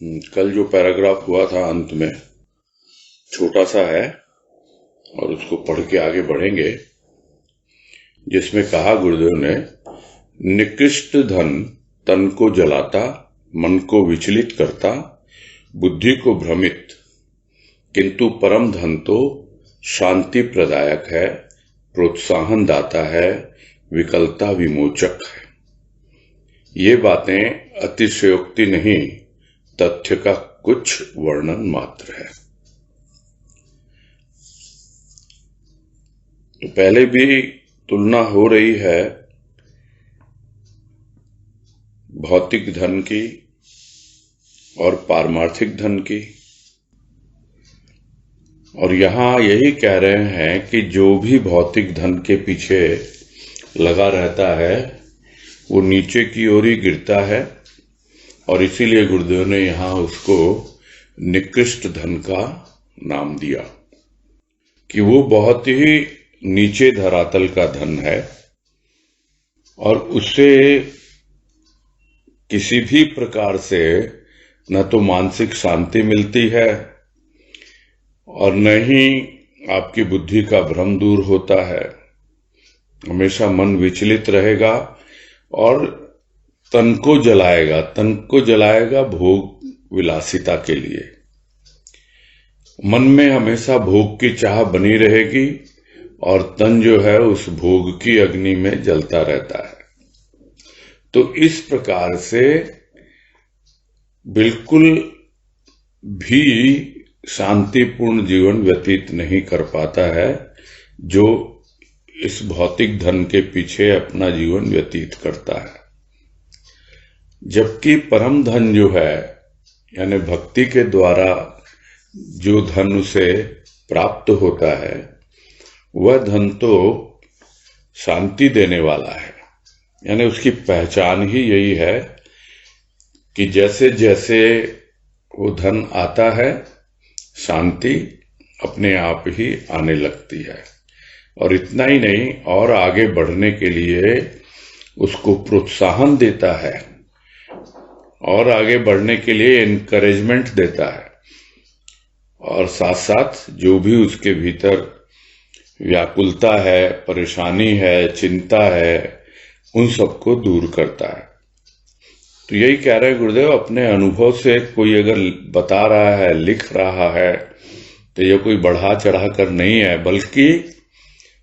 कल जो पैराग्राफ हुआ था अंत में छोटा सा है और उसको पढ़ के आगे बढ़ेंगे, जिसमें कहा गुरुदेव ने, निकृष्ट धन तन को जलाता, मन को विचलित करता, बुद्धि को भ्रमित, किंतु परम धन तो शांति प्रदायक है, प्रोत्साहन दाता है, विकलता विमोचक है। ये बातें अतिशयोक्ति नहीं, तथ्य का कुछ वर्णन मात्र है। तो पहले भी तुलना हो रही है भौतिक धन की और पारमार्थिक धन की, और यहां यही कह रहे हैं कि जो भी भौतिक धन के पीछे लगा रहता है वो नीचे की ओर ही गिरता है, और इसीलिए गुरुदेव ने यहां उसको निकृष्ट धन का नाम दिया कि वो बहुत ही नीचे धरातल का धन है, और उससे किसी भी प्रकार से न तो मानसिक शांति मिलती है और न ही आपकी बुद्धि का भ्रम दूर होता है। हमेशा मन विचलित रहेगा और तन को जलाएगा भोग विलासिता के लिए। मन में हमेशा भोग की चाह बनी रहेगी और तन जो है उस भोग की अग्नि में जलता रहता है। तो इस प्रकार से बिल्कुल भी शांतिपूर्ण जीवन व्यतीत नहीं कर पाता है जो इस भौतिक धन के पीछे अपना जीवन व्यतीत करता है। जबकि परम धन जो है, यानी भक्ति के द्वारा जो धन उसे प्राप्त होता है, वह धन तो शांति देने वाला है। यानी उसकी पहचान ही यही है कि जैसे जैसे वो धन आता है, शांति अपने आप ही आने लगती है। और इतना ही नहीं, और आगे बढ़ने के लिए उसको प्रोत्साहन देता है और आगे बढ़ने के लिए एनकरेजमेंट देता है, और साथ साथ जो भी उसके भीतर व्याकुलता है, परेशानी है, चिंता है, उन सबको दूर करता है। तो यही कह रहे हैं गुरुदेव, अपने अनुभव से कोई अगर बता रहा है, लिख रहा है, तो ये कोई बढ़ा चढ़ा कर नहीं है, बल्कि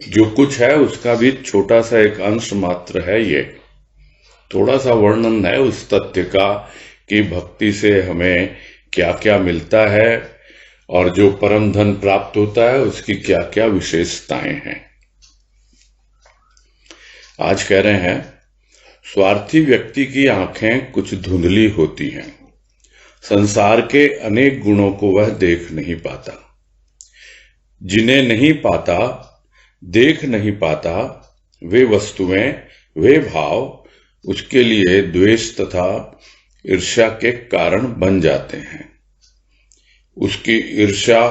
जो कुछ है उसका भी छोटा सा एक अंश मात्र है। ये थोड़ा सा वर्णन है उस तथ्य का कि भक्ति से हमें क्या क्या मिलता है और जो परम धन प्राप्त होता है उसकी क्या क्या विशेषताएं हैं। आज कह रहे हैं, स्वार्थी व्यक्ति की आंखें कुछ धुंधली होती हैं, संसार के अनेक गुणों को वह देख नहीं पाता। जिन्हें नहीं पाता, देख नहीं पाता, वे वस्तुएं, वे भाव उसके लिए द्वेष तथा ईर्ष्या के कारण बन जाते हैं। उसकी ईर्ष्या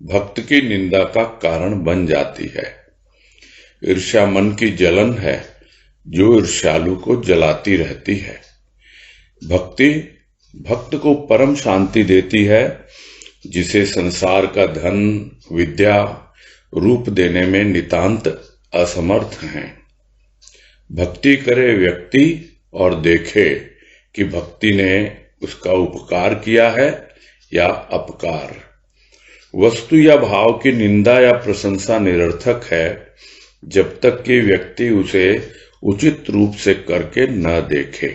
भक्त की निंदा का कारण बन जाती है। ईर्ष्या मन की जलन है जो ईर्ष्यालु को जलाती रहती है। भक्ति भक्त को परम शांति देती है, जिसे संसार का धन, विद्या, रूप देने में नितांत असमर्थ हैं। भक्ति करे व्यक्ति और देखे कि भक्ति ने उसका उपकार किया है या अपकार। वस्तु या भाव की निंदा या प्रशंसा निरर्थक है जब तक कि व्यक्ति उसे उचित रूप से करके न देखे।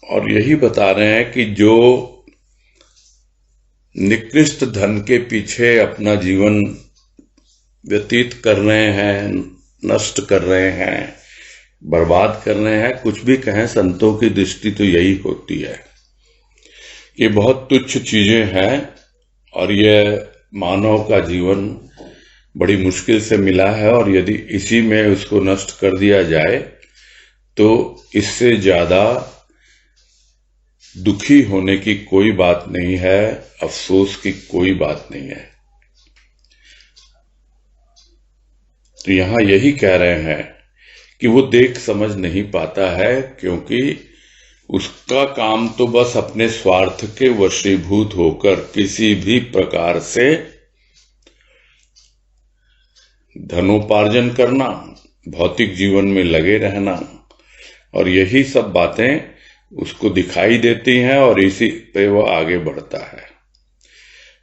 और यही बता रहे हैं कि जो निकृष्ट धन के पीछे अपना जीवन व्यतीत कर रहे हैं, नष्ट कर रहे हैं, बर्बाद कर रहे हैं, कुछ भी कहें, संतों की दृष्टि तो यही होती है। ये बहुत तुच्छ चीजें हैं और ये मानव का जीवन बड़ी मुश्किल से मिला है, और यदि इसी में उसको नष्ट कर दिया जाए तो इससे ज्यादा दुखी होने की कोई बात नहीं है, अफसोस की कोई बात नहीं है। तो यहां यही कह रहे हैं कि वो देख समझ नहीं पाता है, क्योंकि उसका काम तो बस अपने स्वार्थ के वशीभूत होकर किसी भी प्रकार से धनोपार्जन करना, भौतिक जीवन में लगे रहना, और यही सब बातें उसको दिखाई देती हैं और इसी पे वो आगे बढ़ता है।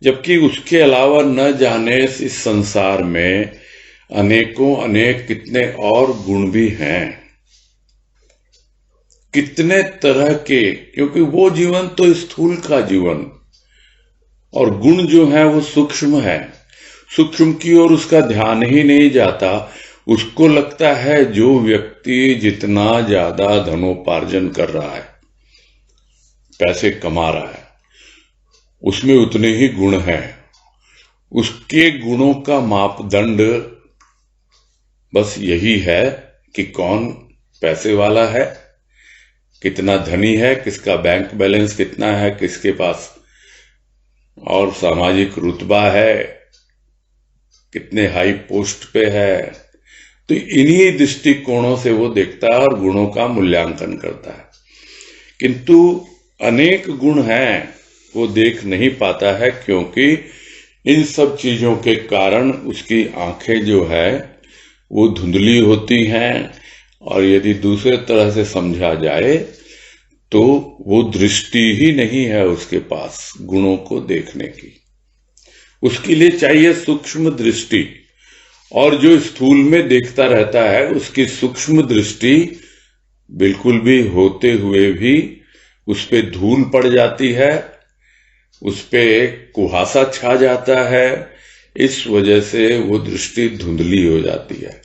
जबकि उसके अलावा न जाने इस संसार में अनेकों अनेक कितने और गुण भी हैं, कितने तरह के, क्योंकि वो जीवन तो स्थूल का जीवन, और गुण जो है वो सूक्ष्म है। सूक्ष्म की ओर उसका ध्यान ही नहीं जाता। उसको लगता है जो व्यक्ति जितना ज्यादा धनोपार्जन कर रहा है, पैसे कमा रहा है, उसमें उतने ही गुण हैं। उसके गुणों का मापदंड बस यही है कि कौन पैसे वाला है, कितना धनी है, किसका बैंक बैलेंस कितना है, किसके पास और सामाजिक रुतबा है, कितने हाई पोस्ट पे है। तो इन्हीं दृष्टिकोणों से वो देखता है और गुणों का मूल्यांकन करता है। किंतु अनेक गुण हैं वो देख नहीं पाता है, क्योंकि इन सब चीजों के कारण उसकी आंखें जो है वो धुंधली होती हैं, और यदि दूसरे तरह से समझा जाए तो वो दृष्टि ही नहीं है उसके पास गुणों को देखने की। उसके लिए चाहिए सूक्ष्म दृष्टि, और जो स्थूल में देखता रहता है उसकी सूक्ष्म दृष्टि बिल्कुल भी होते हुए भी उस पे धूल पड़ जाती है, उस पे कुहासा छा जाता है। इस वजह से वो दृष्टि धुंधली हो जाती है।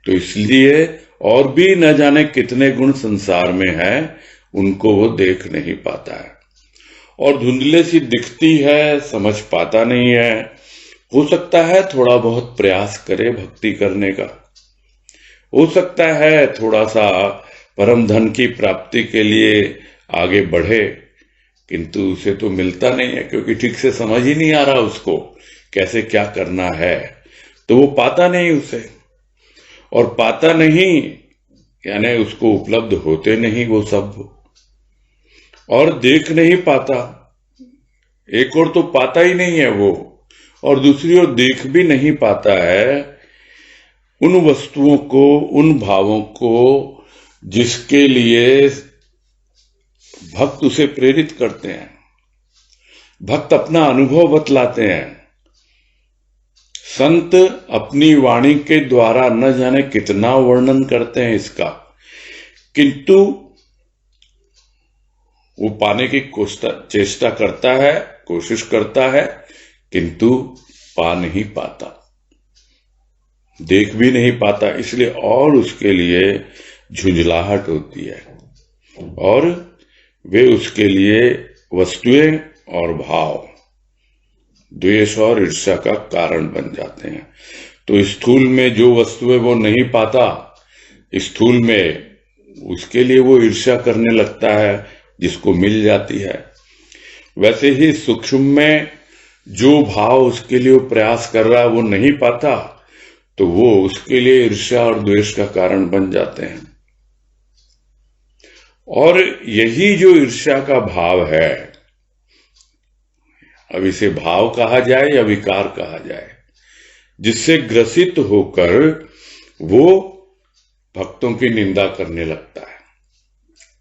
तो इसलिए और भी न जाने कितने गुण संसार में हैं, उनको वो देख नहीं पाता है, और धुंधले सी दिखती है, समझ पाता नहीं है। हो सकता है थोड़ा बहुत प्रयास करे भक्ति करने का, हो सकता है थोड़ा सा परम धन की प्राप्ति के लिए आगे बढ़े, किंतु उसे तो मिलता नहीं है, क्योंकि ठीक से समझ ही नहीं आ रहा उसको कैसे क्या करना है। तो वो पाता नहीं उसे, और पाता नहीं यानी उसको उपलब्ध होते नहीं वो सब, और देख नहीं पाता। एक और तो पाता ही नहीं है वो, और दूसरी ओर देख भी नहीं पाता है उन वस्तुओं को, उन भावों को जिसके लिए भक्त उसे प्रेरित करते हैं। भक्त अपना अनुभव बतलाते हैं, संत अपनी वाणी के द्वारा न जाने कितना वर्णन करते हैं इसका, किंतु वो पाने की चेष्टा करता है, कोशिश करता है, किंतु पा नहीं पाता, देख भी नहीं पाता। इसलिए और उसके लिए झुंझलाहट होती है, और वे उसके लिए वस्तुएं और भाव द्वेष और ईर्ष्या का कारण बन जाते हैं। तो स्थूल में जो वस्तुएं वो नहीं पाता, स्थूल में उसके लिए वो ईर्ष्या करने लगता है जिसको मिल जाती है। वैसे ही सूक्ष्म में जो भाव उसके लिए वो प्रयास कर रहा है वो नहीं पाता, तो वो उसके लिए ईर्ष्या और द्वेष का कारण बन जाते हैं। और यही जो ईर्ष्या का भाव है, अब इसे भाव कहा जाए या विकार कहा जाए, जिससे ग्रसित होकर वो भक्तों की निंदा करने लगता है,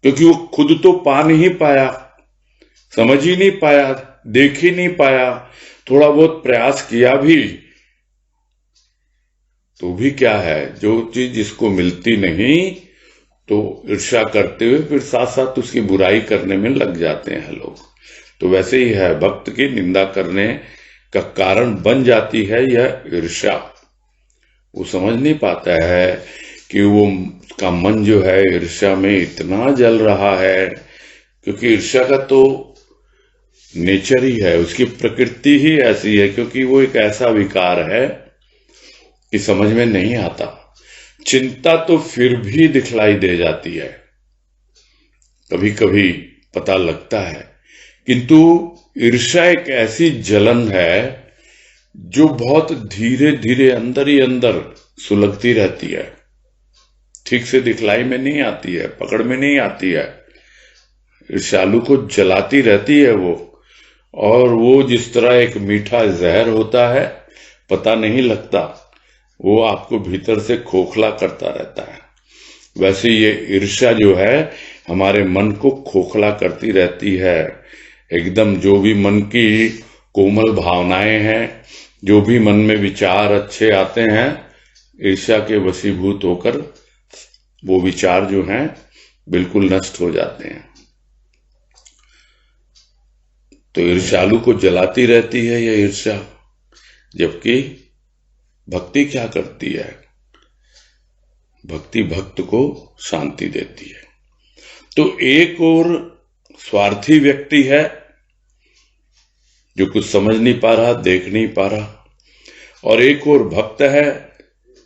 क्योंकि वो खुद तो पा नहीं पाया, समझ ही नहीं पाया, देख ही नहीं पाया, थोड़ा बहुत प्रयास किया भी तो भी क्या है, जो चीज जिसको मिलती नहीं तो ईर्ष्या करते हुए फिर साथ साथ उसकी बुराई करने में लग जाते हैं लोग। तो वैसे ही है, भक्त की निंदा करने का कारण बन जाती है यह ईर्ष्या। वो समझ नहीं पाता है कि वो उसका मन जो है ईर्ष्या में इतना जल रहा है, क्योंकि ईर्ष्या का तो नेचर ही है, उसकी प्रकृति ही ऐसी है, क्योंकि वो एक ऐसा विकार है कि समझ में नहीं आता। चिंता तो फिर भी दिखलाई दे जाती है, कभी कभी पता लगता है, किंतु ईर्ष्या एक ऐसी जलन है जो बहुत धीरे धीरे अंदर ही अंदर सुलगती रहती है, ठीक से दिखलाई में नहीं आती है, पकड़ में नहीं आती है, ईर्ष्यालु को जलाती रहती है वो, और वो जिस तरह एक मीठा जहर होता है, पता नहीं लगता, वो आपको भीतर से खोखला करता रहता है। वैसे ये ईर्ष्या जो है हमारे मन को खोखला करती रहती है। एकदम जो भी मन की कोमल भावनाएं हैं, जो भी मन में विचार अच्छे आते हैं, ईर्ष्या के वशीभूत होकर वो विचार जो हैं बिल्कुल नष्ट हो जाते हैं। तो ईर्ष्यालु को जलाती रहती है यह ईर्ष्या, जबकि भक्ति क्या करती है? भक्ति भक्त को शांति देती है। तो एक और स्वार्थी व्यक्ति है जो कुछ समझ नहीं पा रहा, देख नहीं पा रहा, और एक और भक्त है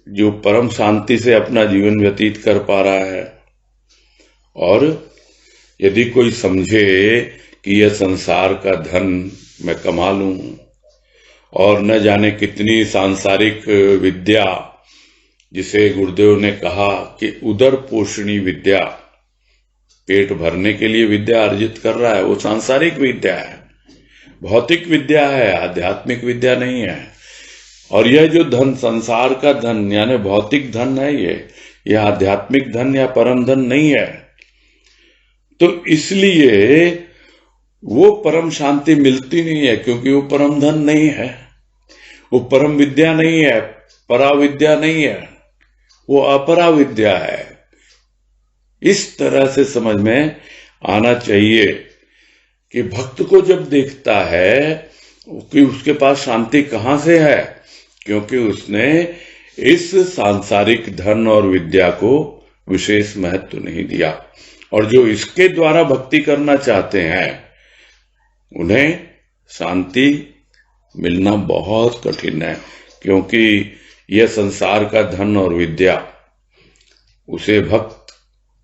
जो परम शांति से अपना जीवन व्यतीत कर पा रहा है। और यदि कोई समझे कि यह संसार का धन मैं कमा लूं, और न जाने कितनी सांसारिक विद्या, जिसे गुरुदेव ने कहा कि उदर पोषणी विद्या, पेट भरने के लिए विद्या अर्जित कर रहा है, वो सांसारिक विद्या है, भौतिक विद्या है, आध्यात्मिक विद्या नहीं है। और यह जो धन, संसार का धन यानी भौतिक धन है, यह आध्यात्मिक धन या परम धन नहीं है। तो इसलिए वो परम शांति मिलती नहीं है, क्योंकि वो परम धन नहीं है, वो परम विद्या नहीं है, पराविद्या नहीं है, वो अपरा विद्या है। इस तरह से समझ में आना चाहिए कि भक्त को जब देखता है कि उसके पास शांति कहां से है, क्योंकि उसने इस सांसारिक धन और विद्या को विशेष महत्व नहीं दिया। और जो इसके द्वारा भक्ति करना चाहते हैं, उन्हें शांति मिलना बहुत कठिन है, क्योंकि यह संसार का धन और विद्या उसे भक्त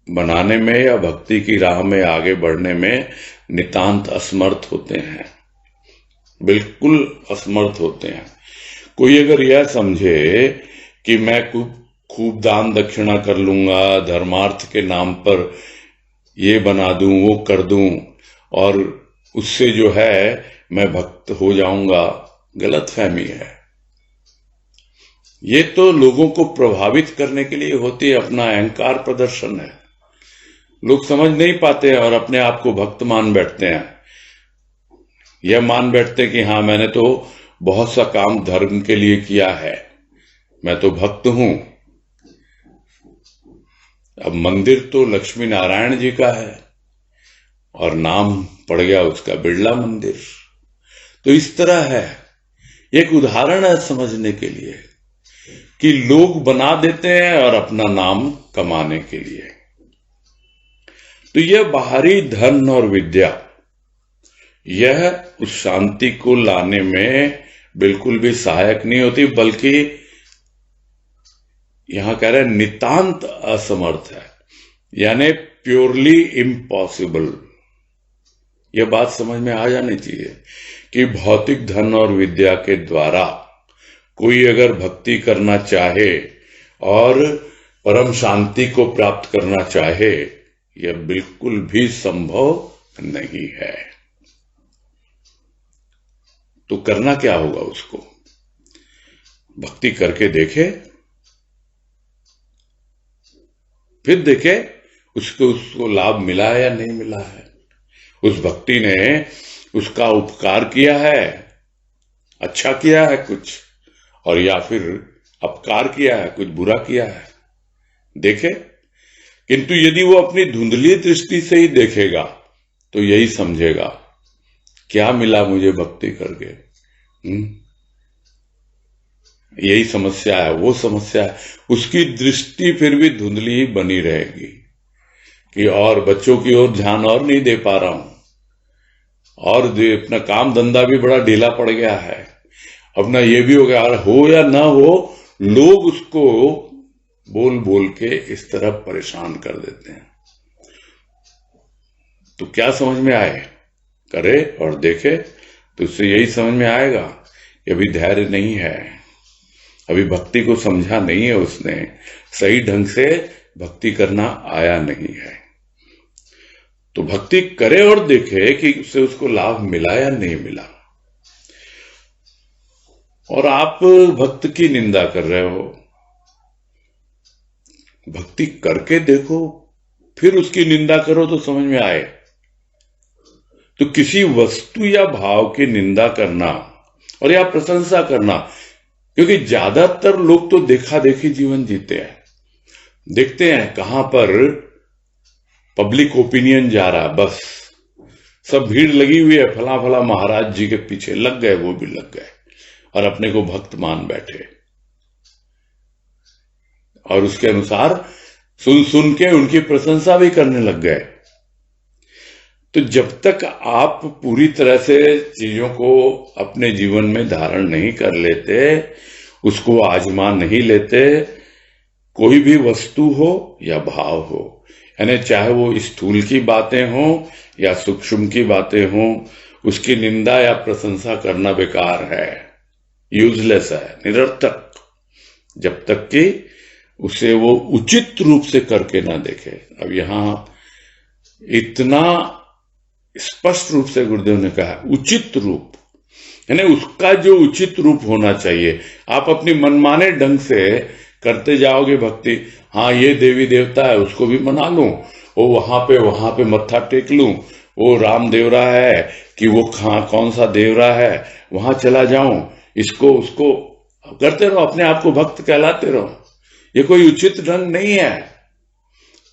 बनाने में या भक्ति की राह में आगे बढ़ने में नितांत असमर्थ होते हैं, बिल्कुल असमर्थ होते हैं। कोई अगर यह समझे कि मैं खूब दान दक्षिणा कर लूंगा, धर्मार्थ के नाम पर ये बना दूं, वो कर दूं, और उससे जो है मैं भक्त हो जाऊंगा, गलतफहमी है। ये तो लोगों को प्रभावित करने के लिए होती है, अपना अहंकार प्रदर्शन है। लोग समझ नहीं पाते हैं और अपने आप को भक्त मान बैठते हैं। यह मान बैठते हैं कि हाँ, मैंने तो बहुत सा काम धर्म के लिए किया है, मैं तो भक्त हूं। अब मंदिर तो लक्ष्मी नारायण जी का है और नाम पड़ गया उसका बिरला मंदिर। तो इस तरह है, एक उदाहरण है समझने के लिए कि लोग बना देते हैं और अपना नाम कमाने के लिए। तो यह बाहरी धन और विद्या, यह उस शांति को लाने में बिल्कुल भी सहायक नहीं होती, बल्कि यहां कह रहे हैं नितांत असमर्थ है, यानी प्योरली इम्पॉसिबल। यह बात समझ में आ जानी चाहिए कि भौतिक धन और विद्या के द्वारा कोई अगर भक्ति करना चाहे और परम शांति को प्राप्त करना चाहे, यह बिल्कुल भी संभव नहीं है। तो करना क्या होगा उसको? भक्ति करके देखे, फिर देखे उसको लाभ मिला है या नहीं मिला है, उस भक्ति ने उसका उपकार किया है, अच्छा किया है कुछ, और या फिर अपकार किया है, कुछ बुरा किया है, देखे। किंतु यदि वो अपनी धुंधली दृष्टि से ही देखेगा तो यही समझेगा क्या मिला मुझे भक्ति करके। यही समस्या है, वो समस्या है। उसकी दृष्टि फिर भी धुंधली ही बनी रहेगी कि और बच्चों की ओर ध्यान और नहीं दे पा रहा हूं, और अपना काम धंधा भी बड़ा ढीला पड़ गया है, अपना ये भी हो गया, और हो या ना हो, लोग उसको बोल बोल के इस तरह परेशान कर देते हैं। तो क्या समझ में आए? करे और देखे तो उससे यही समझ में आएगा कि अभी धैर्य नहीं है, अभी भक्ति को समझा नहीं है, उसने सही ढंग से भक्ति करना आया नहीं है। तो भक्ति करे और देखे कि उससे उसको लाभ मिला या नहीं मिला। और आप भक्त की निंदा कर रहे हो, भक्ति करके देखो फिर उसकी निंदा करो तो समझ में आए। तो किसी वस्तु या भाव की निंदा करना और या प्रशंसा करना, क्योंकि ज्यादातर लोग तो देखा देखी जीवन जीते हैं, देखते हैं कहां पर पब्लिक ओपिनियन जा रहा, बस सब भीड़ लगी हुई है, फला फला महाराज जी के पीछे लग गए, वो भी लग गए और अपने को भक्त मान बैठे और उसके अनुसार सुन सुन के उनकी प्रशंसा भी करने लग गए। तो जब तक आप पूरी तरह से चीजों को अपने जीवन में धारण नहीं कर लेते, उसको आजमा नहीं लेते, कोई भी वस्तु हो या भाव हो, यानी चाहे वो स्थूल की बातें हो या सूक्ष्म की बातें हो, उसकी निंदा या प्रशंसा करना बेकार है, यूजलेस है, निरर्थक, जब तक कि उसे वो उचित रूप से करके ना देखे। अब यहां इतना स्पष्ट रूप से गुरुदेव ने कहा उचित रूप, यानी उसका जो उचित रूप होना चाहिए। आप अपनी मनमाने ढंग से करते जाओगे भक्ति, हाँ ये देवी देवता है उसको भी मना लूं, वो वहां पे मत्था टेक लूं, वो राम देवरा है कि वो कौन सा देवरा है वहां चला जाऊं, इसको उसको करते रहो, अपने आप को भक्त कहलाते रहो। ये कोई उचित ढंग नहीं है।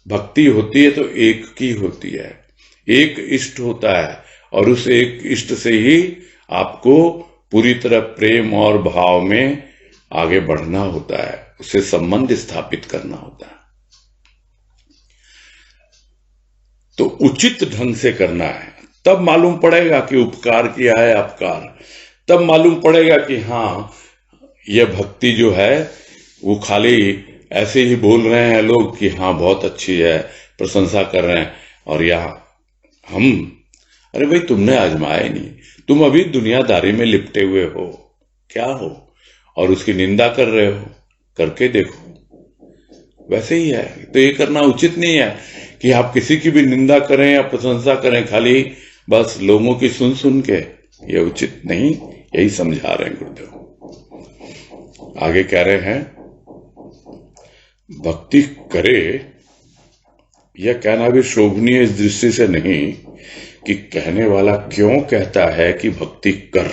भक्ति होती है तो एक की होती है, एक इष्ट होता है और उस एक इष्ट से ही आपको पूरी तरह प्रेम और भाव में आगे बढ़ना होता है, उससे संबंध स्थापित करना होता है। तो उचित ढंग से करना है, तब मालूम पड़ेगा कि उपकार किया है अपकार, तब मालूम पड़ेगा कि हाँ यह भक्ति जो है वो खाली ऐसे ही बोल रहे हैं लोग कि हाँ बहुत अच्छी है, प्रशंसा कर रहे हैं, और यहाँ हम, अरे भाई तुमने आजमाया नहीं, तुम अभी दुनियादारी में लिपटे हुए हो, क्या हो, और उसकी निंदा कर रहे हो, करके देखो। वैसे ही है, तो ये करना उचित नहीं है कि आप किसी की भी निंदा करें या प्रशंसा करें खाली बस लोगों की सुन सुन के, ये उचित नहीं, यही समझा रहे हैं गुरुदेव। आगे कह रहे हैं भक्ति करे, यह कहना भी शोभनीय इस दृष्टि से नहीं कि कहने वाला क्यों कहता है कि भक्ति कर।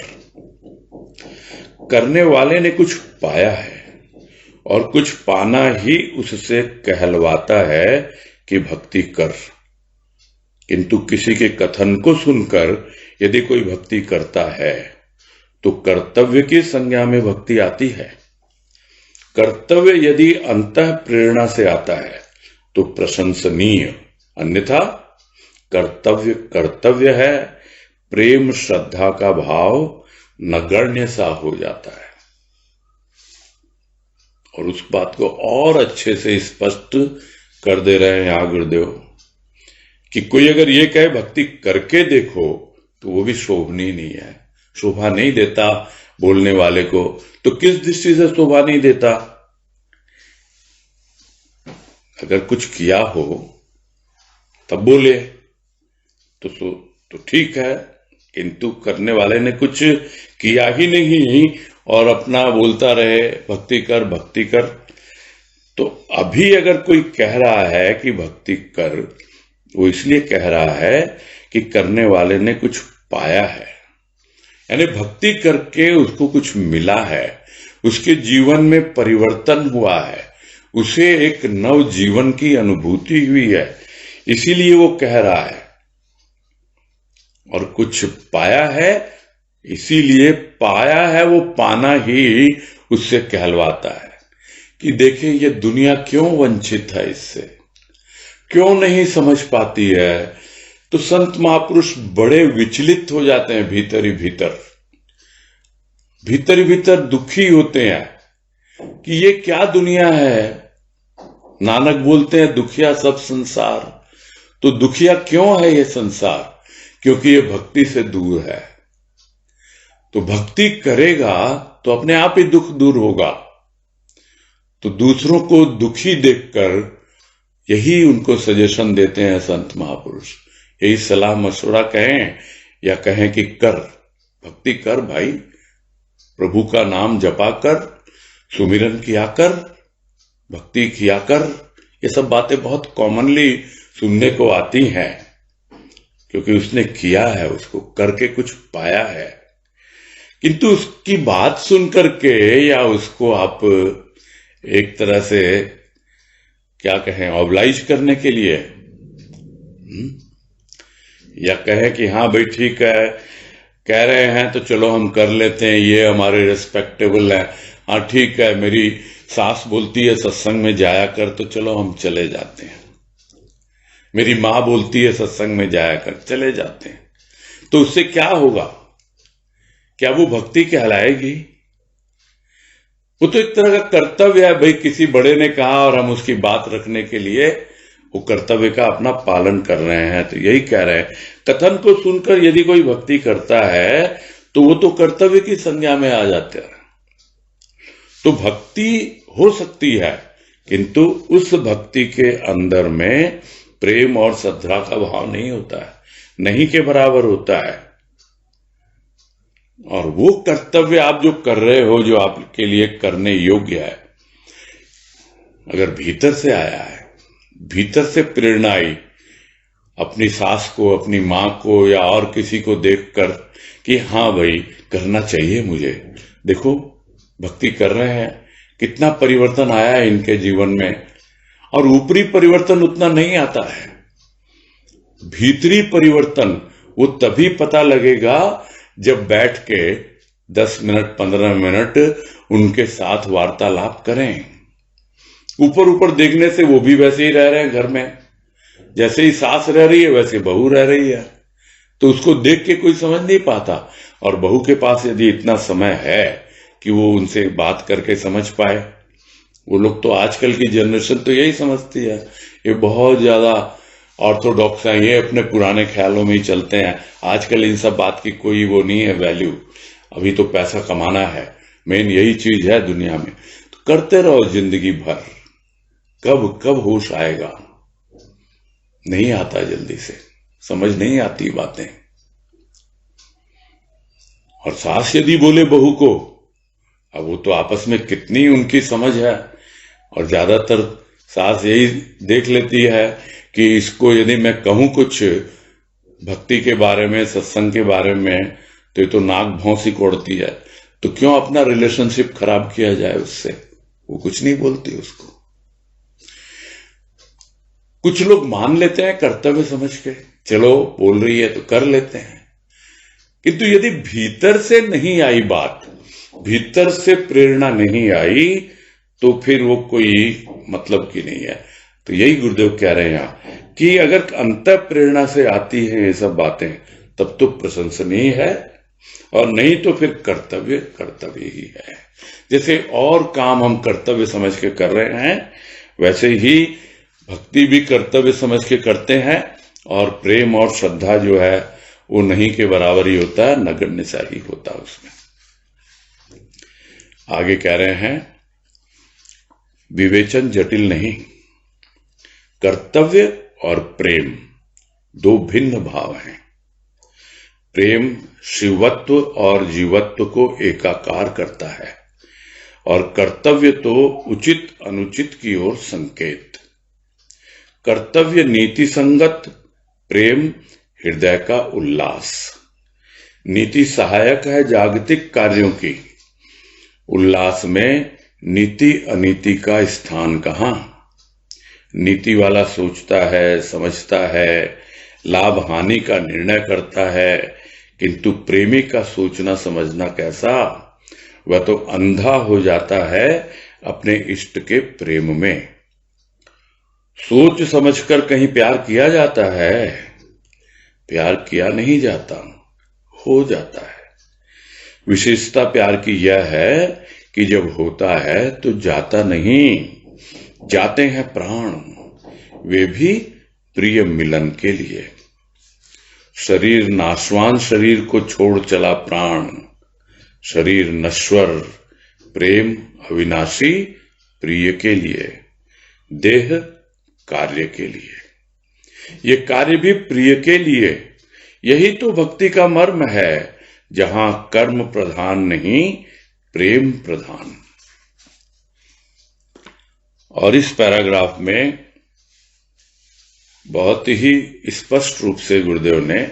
करने वाले ने कुछ पाया है और कुछ पाना ही उससे कहलवाता है कि भक्ति कर। किंतु किसी के कथन को सुनकर यदि कोई भक्ति करता है तो कर्तव्य की संज्ञा में भक्ति आती है। कर्तव्य यदि अंतः प्रेरणा से आता है तो प्रशंसनीय, अन्यथा कर्तव्य कर्तव्य है, प्रेम श्रद्धा का भाव नगण्य सा हो जाता है। और उस बात को और अच्छे से स्पष्ट कर दे रहे हैं यहां गुरुदेव कि कोई अगर ये कहे भक्ति करके देखो तो वो भी शोभनीय नहीं है, शोभा नहीं देता बोलने वाले को। तो किस दृष्टि से शोभा नहीं देता? अगर कुछ किया हो तब बोले तो ठीक है, किंतु करने वाले ने कुछ किया ही नहीं और अपना बोलता रहे भक्ति कर। तो अभी अगर कोई कह रहा है कि भक्ति कर, वो इसलिए कह रहा है कि करने वाले ने कुछ पाया है, यानी भक्ति करके उसको कुछ मिला है, उसके जीवन में परिवर्तन हुआ है, उसे एक नव जीवन की अनुभूति हुई है, इसीलिए वो कह रहा है। और कुछ पाया है, इसीलिए पाया है, वो पाना ही उससे कहलवाता है कि देखें ये दुनिया क्यों वंचित है, इससे क्यों नहीं समझ पाती है। तो संत महापुरुष बड़े विचलित हो जाते हैं, भीतर ही भीतर दुखी होते हैं कि ये क्या दुनिया है। नानक बोलते हैं दुखिया सब संसार, तो दुखिया क्यों है ये संसार? क्योंकि ये भक्ति से दूर है। तो भक्ति करेगा तो अपने आप ही दुख दूर होगा। तो दूसरों को दुखी देखकर यही उनको सजेशन देते हैं संत महापुरुष यही सलाह मशवरा कहें या कहें कि कर, भक्ति कर भाई, प्रभु का नाम जपा कर, सुमिरन किया कर, भक्ति किया कर। ये सब बातें बहुत कॉमनली सुनने को आती हैं, क्योंकि उसने किया है, उसको करके कुछ पाया है। किंतु उसकी बात सुन करके या उसको आप एक तरह से क्या कहें, ऑब्लाइज करने के लिए, या कहें कि हाँ भाई ठीक है, कह रहे हैं तो चलो हम कर लेते हैं, ये हमारे रिस्पेक्टेबल है, हाँ ठीक है, मेरी सास बोलती है सत्संग में जाया कर तो चलो हम चले जाते हैं, मेरी माँ बोलती है सत्संग में जाया कर, चले जाते हैं। तो उससे क्या होगा? क्या वो भक्ति कहलाएगी? वो तो एक तरह का कर्तव्य है भाई, किसी बड़े ने कहा और हम उसकी बात रखने के लिए वो कर्तव्य का अपना पालन कर रहे हैं। तो यही कह रहे हैं, कथन को सुनकर यदि कोई भक्ति करता है तो वो तो कर्तव्य की संज्ञा में आ जाते हैं। तो भक्ति हो सकती है, किंतु उस भक्ति के अंदर में प्रेम और श्रद्धा का भाव नहीं होता है, नहीं के बराबर होता है। और वो कर्तव्य आप जो कर रहे हो, जो आपके लिए करने योग्य है, अगर भीतर से आया है, भीतर से प्रेरणा आई, अपनी सास को, अपनी माँ को या और किसी को देखकर कि हाँ भाई करना चाहिए मुझे, देखो भक्ति कर रहे हैं, कितना परिवर्तन आया है इनके जीवन में। और ऊपरी परिवर्तन उतना नहीं आता है, भीतरी परिवर्तन वो तभी पता लगेगा जब बैठ के 10 मिनट 15 मिनट उनके साथ वार्तालाप करें। ऊपर ऊपर देखने से वो भी वैसे ही रह रहे हैं घर में, जैसे ही सास रह रही है वैसे बहू रह रही है, तो उसको देख के कोई समझ नहीं पाता। और बहू के पास यदि इतना समय है कि वो उनसे बात करके समझ पाए, वो लोग तो आजकल की जनरेशन तो यही समझती है, ये बहुत ज्यादा ऑर्थोडॉक्स हैं, ये अपने पुराने ख्यालों में ही चलते हैं, आजकल इन सब बात की कोई वो नहीं है वैल्यू, अभी तो पैसा कमाना है, मेन यही चीज है दुनिया में। तो करते रहो जिंदगी भर, कब कब होश आएगा, नहीं आता जल्दी से, समझ नहीं आती बातें। और सास यदि बोले बहू को, अब वो तो आपस में कितनी उनकी समझ है, और ज्यादातर सास यही देख लेती है कि इसको यदि मैं कहूं कुछ भक्ति के बारे में, सत्संग के बारे में, तो ये तो नाक भौंसी कोड़ती है, तो क्यों अपना रिलेशनशिप खराब किया जाए उससे। वो कुछ नहीं बोलती उसको। कुछ लोग मान लेते हैं कर्तव्य समझ के, चलो बोल रही है तो कर लेते हैं, किंतु यदि भीतर से नहीं आई बात, भीतर से प्रेरणा नहीं आई, तो फिर वो कोई मतलब की नहीं है। तो यही गुरुदेव कह रहे हैं यहाँ कि अगर अंत प्रेरणा से आती है ये सब बातें, तब तो प्रशंसनीय है, और नहीं तो फिर कर्तव्य कर्तव्य ही है। जैसे और काम हम कर्तव्य समझ के कर रहे हैं, वैसे ही भक्ति भी कर्तव्य समझ के करते हैं, और प्रेम और श्रद्धा जो है वो नहीं के बराबर ही होता है, नगण्य सा ही होता है उसमें। आगे कह रहे हैं, विवेचन जटिल नहीं, कर्तव्य और प्रेम दो भिन्न भाव हैं। प्रेम शिवत्व और जीवत्व को एकाकार करता है, और कर्तव्य तो उचित अनुचित की ओर संकेत। कर्तव्य नीति संगत, प्रेम हृदय का उल्लास। नीति सहायक है जागतिक कार्यों की, उल्लास में नीति अनीति का स्थान कहां। नीति वाला सोचता है, समझता है, लाभ हानि का निर्णय करता है, किंतु प्रेमी का सोचना समझना कैसा, वह तो अंधा हो जाता है अपने इष्ट के प्रेम में। सोच समझकर कहीं प्यार किया जाता है, प्यार किया नहीं जाता, हो जाता है। विशेषता प्यार की यह है कि जब होता है तो जाता नहीं, जाते हैं प्राण, वे भी प्रिय मिलन के लिए। शरीर नाशवान शरीर को छोड़ चला प्राण, शरीर नश्वर, प्रेम अविनाशी प्रिय के लिए, देह कार्य के लिए। ये कार्य भी प्रिय के लिए। यही तो भक्ति का मर्म है, जहां कर्म प्रधान नहीं प्रेम प्रधान। और इस पैराग्राफ में बहुत ही स्पष्ट रूप से गुरुदेव ने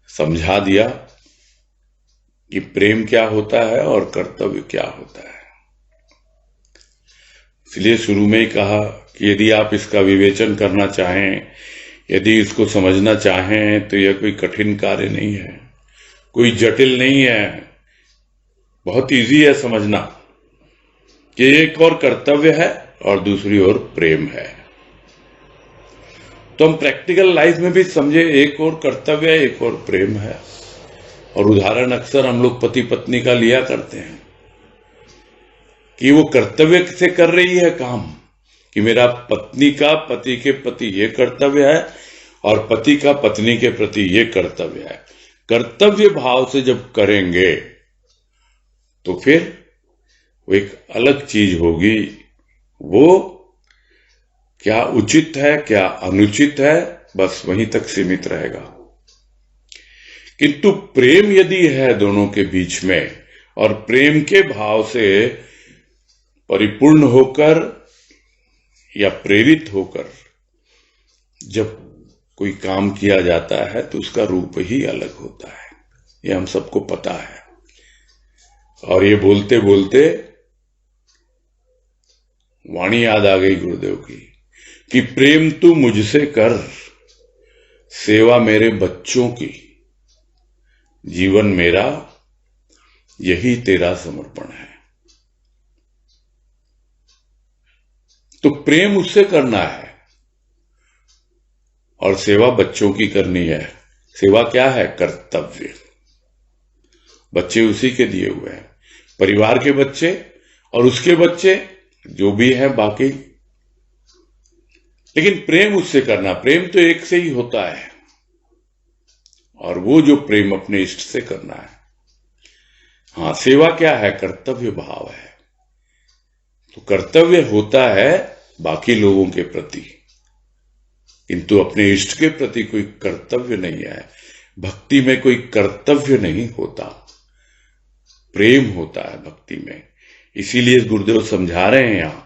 समझा दिया कि प्रेम क्या होता है और कर्तव्य क्या होता है। इसलिए शुरू में ही कहा कि यदि आप इसका विवेचन करना चाहें, यदि इसको समझना चाहें, तो यह कोई कठिन कार्य नहीं है, कोई जटिल नहीं है, बहुत इजी है समझना कि एक और कर्तव्य है और दूसरी ओर प्रेम है। तो हम प्रैक्टिकल लाइफ में भी समझे, एक और कर्तव्य है, एक और प्रेम है। और उदाहरण अक्सर हम लोग पति पत्नी का लिया करते हैं कि वो कर्तव्य से कर रही है काम, कि मेरा पत्नी का पति के प्रति ये कर्तव्य है और पति का पत्नी के प्रति ये कर्तव्य है। कर्तव्य भाव से जब करेंगे तो फिर वो एक अलग चीज होगी। वो क्या उचित है क्या अनुचित है, बस वहीं तक सीमित रहेगा। किंतु प्रेम यदि है दोनों के बीच में, और प्रेम के भाव से परिपूर्ण होकर या प्रेरित होकर जब कोई काम किया जाता है तो उसका रूप ही अलग होता है। ये हम सबको पता है। और ये बोलते बोलते वाणी याद आ गई गुरुदेव की कि प्रेम तू मुझसे कर, सेवा मेरे बच्चों की, जीवन मेरा यही तेरा समर्पण है। तो प्रेम उससे करना है और सेवा बच्चों की करनी है। सेवा क्या है? कर्तव्य। बच्चे उसी के दिए हुए हैं, परिवार के बच्चे और उसके बच्चे जो भी हैं बाकी। लेकिन प्रेम उससे करना, प्रेम तो एक से ही होता है, और वो जो प्रेम अपने इष्ट से करना है। हाँ, सेवा क्या है? कर्तव्य भाव है। तो कर्तव्य होता है बाकी लोगों के प्रति, किंतु अपने इष्ट के प्रति कोई कर्तव्य नहीं है। भक्ति में कोई कर्तव्य नहीं होता, प्रेम होता है भक्ति में। इसीलिए गुरुदेव समझा रहे हैं यहां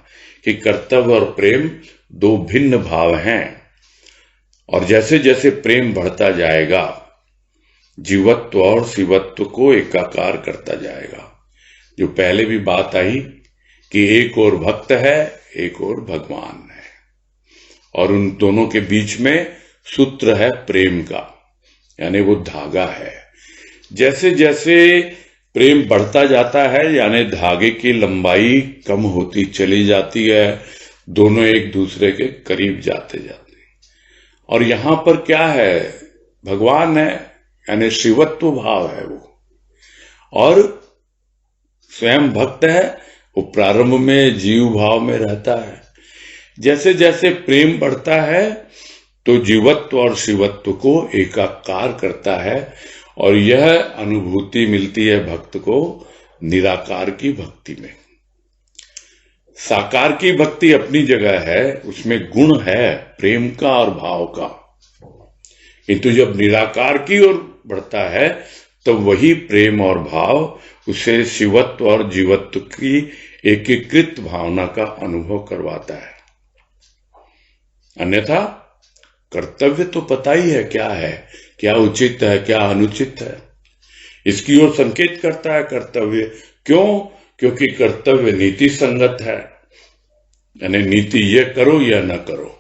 कि कर्तव्य और प्रेम दो भिन्न भाव हैं। और जैसे जैसे प्रेम बढ़ता जाएगा, जीवत्व और शिवत्व को एकाकार करता जाएगा। जो पहले भी बात आई कि एक और भक्त है, एक और भगवान है, और उन दोनों के बीच में सूत्र है प्रेम का, यानी वो धागा है। जैसे जैसे प्रेम बढ़ता जाता है, यानी धागे की लंबाई कम होती चली जाती है, दोनों एक दूसरे के करीब जाते जाते हैं। और यहां पर क्या है? भगवान है, यानी शिवत्व भाव है वो, और स्वयं भक्त है, वो प्रारंभ में जीव भाव में रहता है। जैसे जैसे प्रेम बढ़ता है तो जीवत्व और शिवत्व को एकाकार करता है, और यह अनुभूति मिलती है भक्त को निराकार की भक्ति में। साकार की भक्ति अपनी जगह है, उसमें गुण है प्रेम का और भाव का, किंतु जब निराकार की ओर बढ़ता है तो वही प्रेम और भाव उसे शिवत्व और जीवत्व की एकीकृत भावना का अनुभव करवाता है। अन्यथा कर्तव्य तो पता ही है क्या है, क्या उचित है क्या अनुचित है, इसकी ओर संकेत करता है कर्तव्य। क्यों? क्योंकि कर्तव्य नीति संगत है, यानी नीति ये करो या ना करो।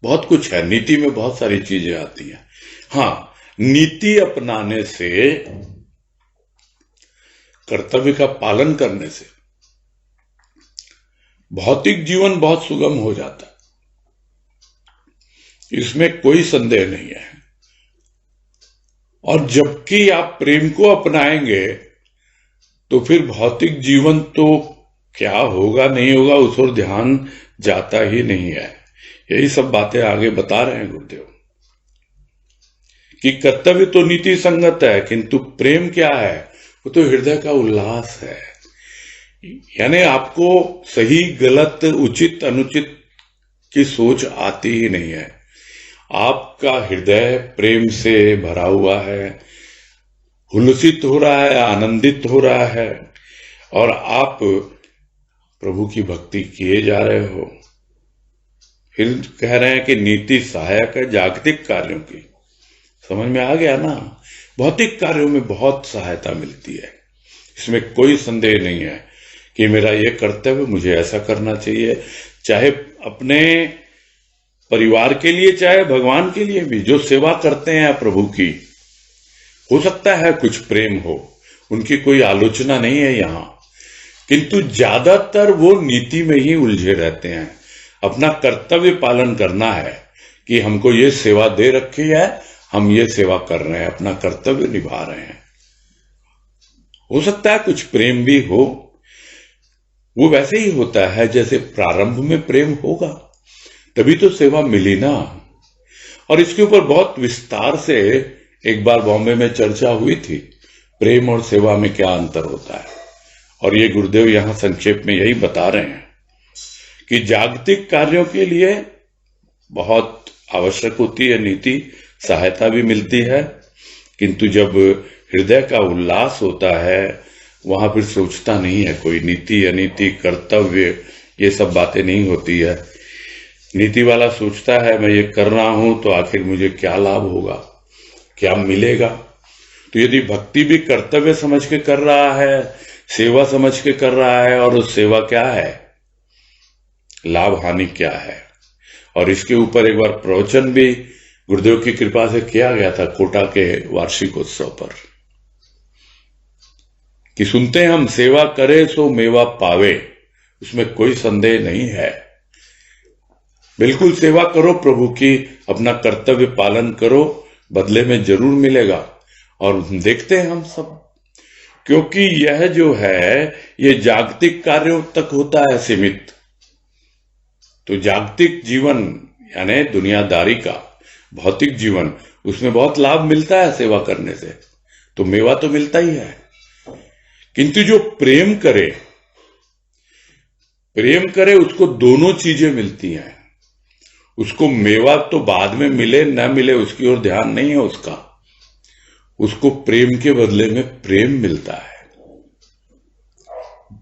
बहुत कुछ है नीति में, बहुत सारी चीजें आती हैं। हाँ, नीति अपनाने से, कर्तव्य का पालन करने से भौतिक जीवन बहुत सुगम हो जाता है, इसमें कोई संदेह नहीं है। और जबकि आप प्रेम को अपनाएंगे तो फिर भौतिक जीवन तो क्या होगा नहीं होगा उस ओर ध्यान जाता ही नहीं है। यही सब बातें आगे बता रहे हैं गुरुदेव कि कर्तव्य तो नीति संगत है, किंतु प्रेम क्या है? वो तो हृदय का उल्लास है। यानी आपको सही गलत उचित अनुचित की सोच आती ही नहीं है। आपका हृदय प्रेम से भरा हुआ है, उल्लसित हो रहा है, आनंदित हो रहा है, और आप प्रभु की भक्ति किए जा रहे हो। फिर कह रहे हैं कि नीति सहायक है जागतिक कार्यों की। समझ में आ गया ना? भौतिक कार्यों में बहुत सहायता मिलती है, इसमें कोई संदेह नहीं है कि मेरा ये कर्तव्य मुझे ऐसा करना चाहिए, चाहे अपने परिवार के लिए चाहे भगवान के लिए भी। जो सेवा करते हैं प्रभु की, हो सकता है कुछ प्रेम हो, उनकी कोई आलोचना नहीं है यहाँ, किंतु ज्यादातर वो नीति में ही उलझे रहते हैं। अपना कर्तव्य पालन करना है कि हमको ये सेवा दे रखी है, हम ये सेवा कर रहे हैं, अपना कर्तव्य निभा रहे हैं। हो सकता है कुछ प्रेम भी हो, वो वैसे ही होता है जैसे प्रारंभ में प्रेम होगा, तभी तो सेवा मिली ना। और इसके ऊपर बहुत विस्तार से एक बार बॉम्बे में चर्चा हुई थी, प्रेम और सेवा में क्या अंतर होता है। और ये गुरुदेव यहां संक्षेप में यही बता रहे हैं कि जागतिक कार्यों के लिए बहुत आवश्यक होती है नीति, सहायता भी मिलती है, किंतु जब हृदय का उल्लास होता है वहां फिर सोचता नहीं है कोई नीति अनीति कर्तव्य, ये सब बातें नहीं होती है। नीति वाला सोचता है मैं ये कर रहा हूं तो आखिर मुझे क्या लाभ होगा, क्या मिलेगा। तो यदि भक्ति भी कर्तव्य समझ के कर रहा है, सेवा समझ के कर रहा है, और उस सेवा क्या है, लाभ हानि क्या है। और इसके ऊपर एक बार प्रवचन भी गुरुदेव की कृपा से किया गया था कोटा के वार्षिकोत्सव पर, कि सुनते हम सेवा करे सो मेवा पावे, उसमें कोई संदेह नहीं है। बिल्कुल सेवा करो प्रभु की, अपना कर्तव्य पालन करो, बदले में जरूर मिलेगा। और देखते हैं हम सब, क्योंकि यह जो है ये जागतिक कार्यों तक होता है सीमित। तो जागतिक जीवन यानी दुनियादारी का भौतिक जीवन, उसमें बहुत लाभ मिलता है सेवा करने से, तो मेवा तो मिलता ही है। किंतु जो प्रेम करे उसको दोनों चीजें मिलती हैं। उसको मेवा तो बाद में मिले न मिले उसकी ओर ध्यान नहीं है उसका, उसको प्रेम के बदले में प्रेम मिलता है।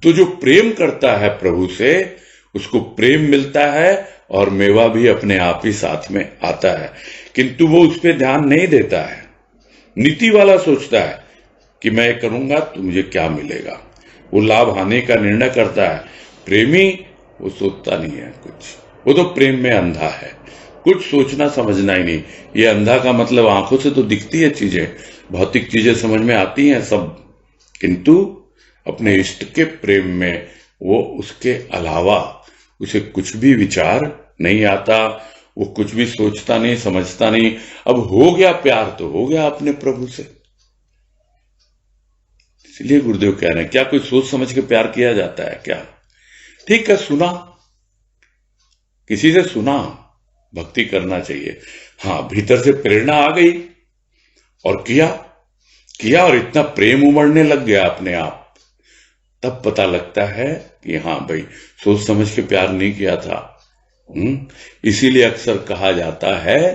तो जो प्रेम करता है प्रभु से उसको प्रेम मिलता है, और मेवा भी अपने आप ही साथ में आता है, किंतु वो उस पर ध्यान नहीं देता है। नीति वाला सोचता है कि मैं करूंगा तो मुझे क्या मिलेगा, वो लाभ हानि का निर्णय करता है। प्रेमी वो सोचता नहीं है कुछ, वो तो प्रेम में अंधा है, कुछ सोचना समझना ही नहीं। ये अंधा का मतलब आंखों से तो दिखती है चीजें, भौतिक चीजें समझ में आती हैं सब, किंतु अपने इष्ट के प्रेम में वो उसके अलावा उसे कुछ भी विचार नहीं आता, वो कुछ भी सोचता नहीं समझता नहीं। अब हो गया प्यार तो हो गया अपने प्रभु से। इसलिए गुरुदेव कह रहे हैं क्या कोई सोच समझ के प्यार किया जाता है क्या? ठीक है, सुना, किसी से सुना, भक्ति करना चाहिए, हाँ भीतर से प्रेरणा आ गई और किया और इतना प्रेम उमड़ने लग गया अपने आप, तब पता लगता है कि हाँ भाई सोच समझ के प्यार नहीं किया था। इसीलिए अक्सर कहा जाता है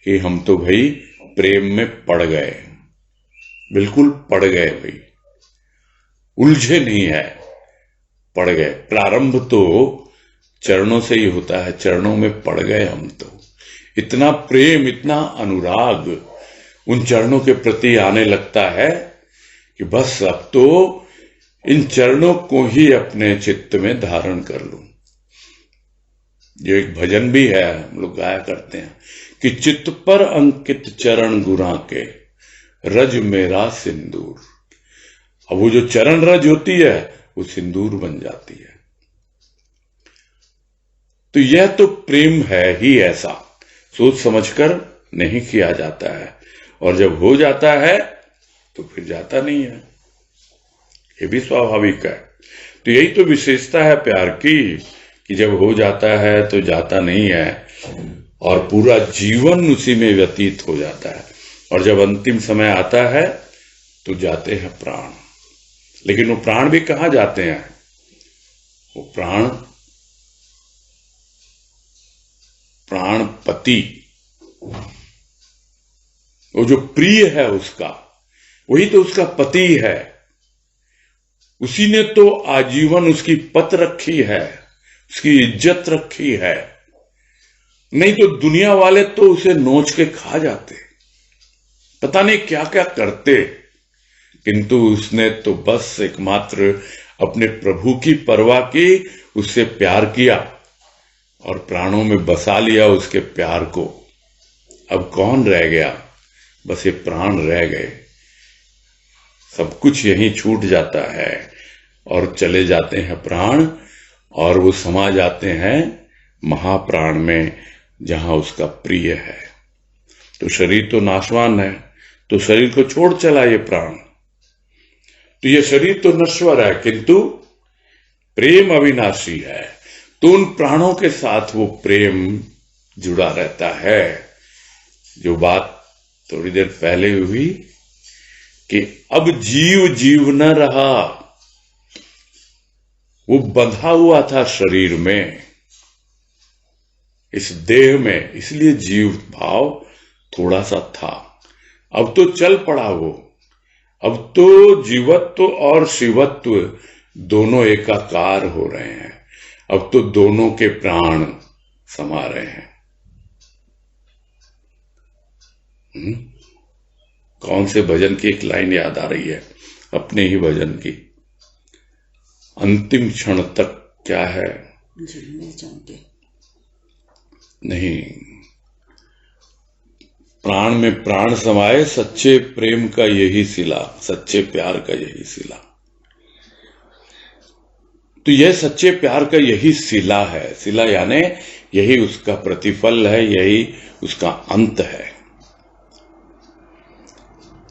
कि हम तो भाई प्रेम में पड़ गए, बिल्कुल पड़ गए भाई, उलझे नहीं है, पड़ गए। प्रारंभ तो चरणों से ही होता है, चरणों में पड़ गए हम तो। इतना प्रेम इतना अनुराग उन चरणों के प्रति आने लगता है कि बस अब तो इन चरणों को ही अपने चित्त में धारण कर लूं। ये एक भजन भी है, हम लोग गाया करते हैं कि चित्त पर अंकित चरण गुरा के रज मेरा सिंदूर। अब वो जो चरण रज होती है वो सिंदूर बन जाती है। तो यह तो प्रेम है ही ऐसा, सोच समझकर नहीं किया जाता है, और जब हो जाता है तो फिर जाता नहीं है, ये भी स्वाभाविक है। तो यही तो विशेषता है प्यार की कि जब हो जाता है तो जाता नहीं है, और पूरा जीवन उसी में व्यतीत हो जाता है। और जब अंतिम समय आता है तो जाते हैं प्राण। लेकिन वो प्राण भी कहाँ जाते हैं? वो प्राणपति, वो जो प्रिय है उसका, वही तो उसका पति है। उसी ने तो आजीवन उसकी पत रखी है, उसकी इज्जत रखी है। नहीं तो दुनिया वाले तो उसे नोच के खा जाते, पता नहीं क्या क्या करते, किंतु उसने तो बस एकमात्र अपने प्रभु की परवाह की, उससे प्यार किया और प्राणों में बसा लिया उसके प्यार को। अब कौन रह गया? बस ये प्राण रह गए। सब कुछ यहीं छूट जाता है और चले जाते हैं प्राण, और वो समा जाते हैं महाप्राण में, जहां उसका प्रिय है। तो शरीर तो नाशवान है, तो शरीर को छोड़ चला ये प्राण। तो ये शरीर तो नश्वर है, किंतु प्रेम अविनाशी है। तो उन प्राणों के साथ वो प्रेम जुड़ा रहता है। जो बात थोड़ी देर पहले हुई कि अब जीव न रहा, वो बंधा हुआ था शरीर में, इस देह में, इसलिए जीव भाव थोड़ा सा था। अब तो चल पड़ा वो, अब तो जीवत्व और शिवत्व दोनों एकाकार हो रहे हैं। अब तो दोनों के प्राण समा रहे हैं। कौन से भजन की एक लाइन याद आ रही है? अपने ही भजन की, अंतिम क्षण तक क्या है? नहीं, प्राण में प्राण समाये, सच्चे प्रेम का यही सिला, सच्चे प्यार का यही सिला। तो यह सच्चे प्यार का यही सिला है। सिला यानी यही उसका प्रतिफल है, यही उसका अंत है।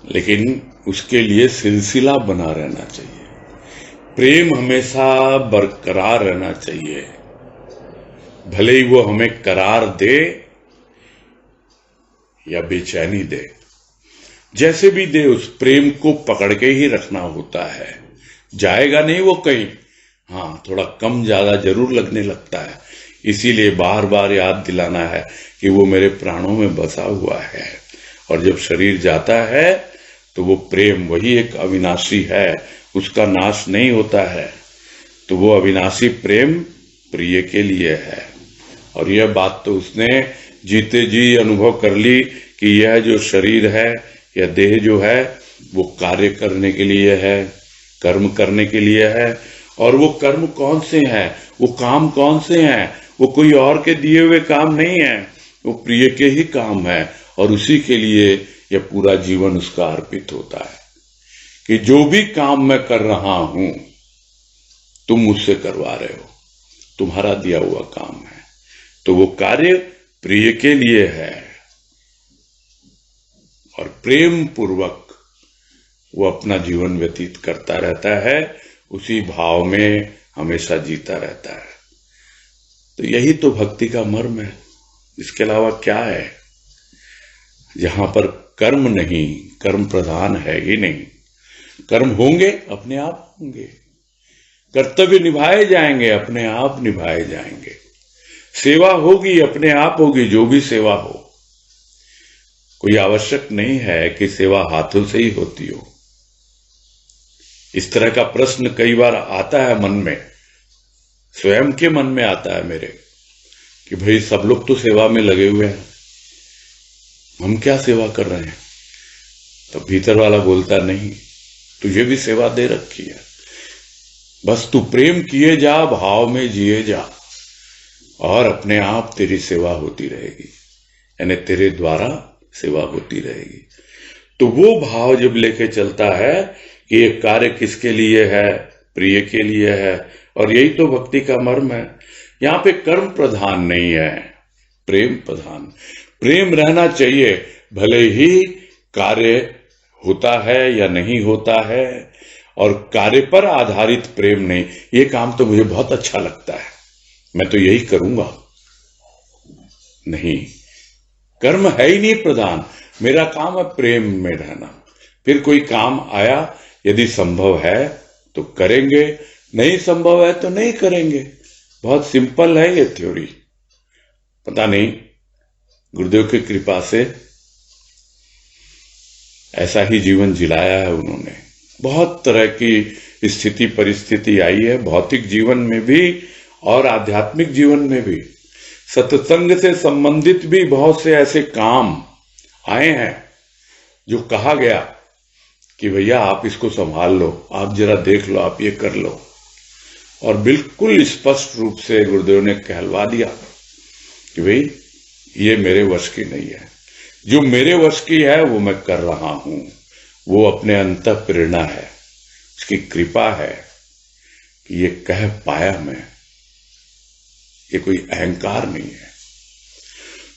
लेकिन उसके लिए सिलसिला बना रहना चाहिए, प्रेम हमेशा बरकरार रहना चाहिए। भले ही वो हमें करार दे या बेचैनी दे, जैसे भी दे, उस प्रेम को पकड़ के ही रखना होता है। जाएगा नहीं वो कहीं। हाँ, थोड़ा कम ज्यादा जरूर लगने लगता है, इसीलिए बार बार याद दिलाना है कि वो मेरे प्राणों में बसा हुआ है। और जब शरीर जाता है तो वो प्रेम, वही एक अविनाशी है, उसका नाश नहीं होता है। तो वो अविनाशी प्रेम प्रिय के लिए है। और यह बात तो उसने जीते जी अनुभव कर ली कि यह जो शरीर है, यह देह जो है, वो कार्य करने के लिए है, कर्म करने के लिए है। और वो कर्म कौन से हैं, वो काम कौन से हैं? वो कोई और के दिए हुए काम नहीं है, वो प्रिय के ही काम है। और उसी के लिए यह पूरा जीवन उसका अर्पित होता है कि जो भी काम मैं कर रहा हूं, तुम मुझसे करवा रहे हो, तुम्हारा दिया हुआ काम है। तो वो कार्य प्रिय के लिए है और प्रेम पूर्वक वो अपना जीवन व्यतीत करता रहता है, उसी भाव में हमेशा जीता रहता है। तो यही तो भक्ति का मर्म है, इसके अलावा क्या है? जहां पर कर्म नहीं, कर्म प्रधान है ही नहीं। कर्म होंगे, अपने आप होंगे, कर्तव्य निभाए जाएंगे, अपने आप निभाए जाएंगे, सेवा होगी, अपने आप होगी, जो भी सेवा हो। कोई आवश्यक नहीं है कि सेवा हाथों से ही होती हो। इस तरह का प्रश्न कई बार आता है मन में, स्वयं के मन में आता है मेरे, कि भाई सब लोग तो सेवा में लगे हुए हैं, हम क्या सेवा कर रहे हैं? तो भीतर वाला बोलता नहीं, तुझे भी सेवा दे रखी है, बस तू प्रेम किए जा, भाव में जिए जा, और अपने आप तेरी सेवा होती रहेगी, यानी तेरे द्वारा सेवा होती रहेगी। तो वो भाव जब लेके चलता है कि ये कार्य किसके लिए है, प्रिय के लिए है। और यही तो भक्ति का मर्म है। यहां पे कर्म प्रधान नहीं है, प्रेम प्रधान। प्रेम रहना चाहिए, भले ही कार्य होता है या नहीं होता है, और कार्य पर आधारित प्रेम नहीं। ये काम तो मुझे बहुत अच्छा लगता है, मैं तो यही करूंगा, नहीं, कर्म है ही नहीं प्रधान। मेरा काम है प्रेम में रहना। फिर कोई काम आया, यदि संभव है तो करेंगे, नहीं संभव है तो नहीं करेंगे। बहुत सिंपल है ये थ्योरी। पता नहीं, गुरुदेव की कृपा से ऐसा ही जीवन जिलाया है उन्होंने। बहुत तरह की स्थिति परिस्थिति आई है, भौतिक जीवन में भी और आध्यात्मिक जीवन में भी। सत्संग से संबंधित भी बहुत से ऐसे काम आए हैं जो कहा गया कि भैया आप इसको संभाल लो, आप जरा देख लो, आप ये कर लो, और बिल्कुल स्पष्ट रूप से गुरुदेव ने कहलवा दिया कि भाई ये मेरे वश की नहीं है। जो मेरे वश की है वो मैं कर रहा हूं, वो अपने अंतः प्रेरणा है, उसकी कृपा है कि ये कह पाया मैं। ये कोई अहंकार नहीं है।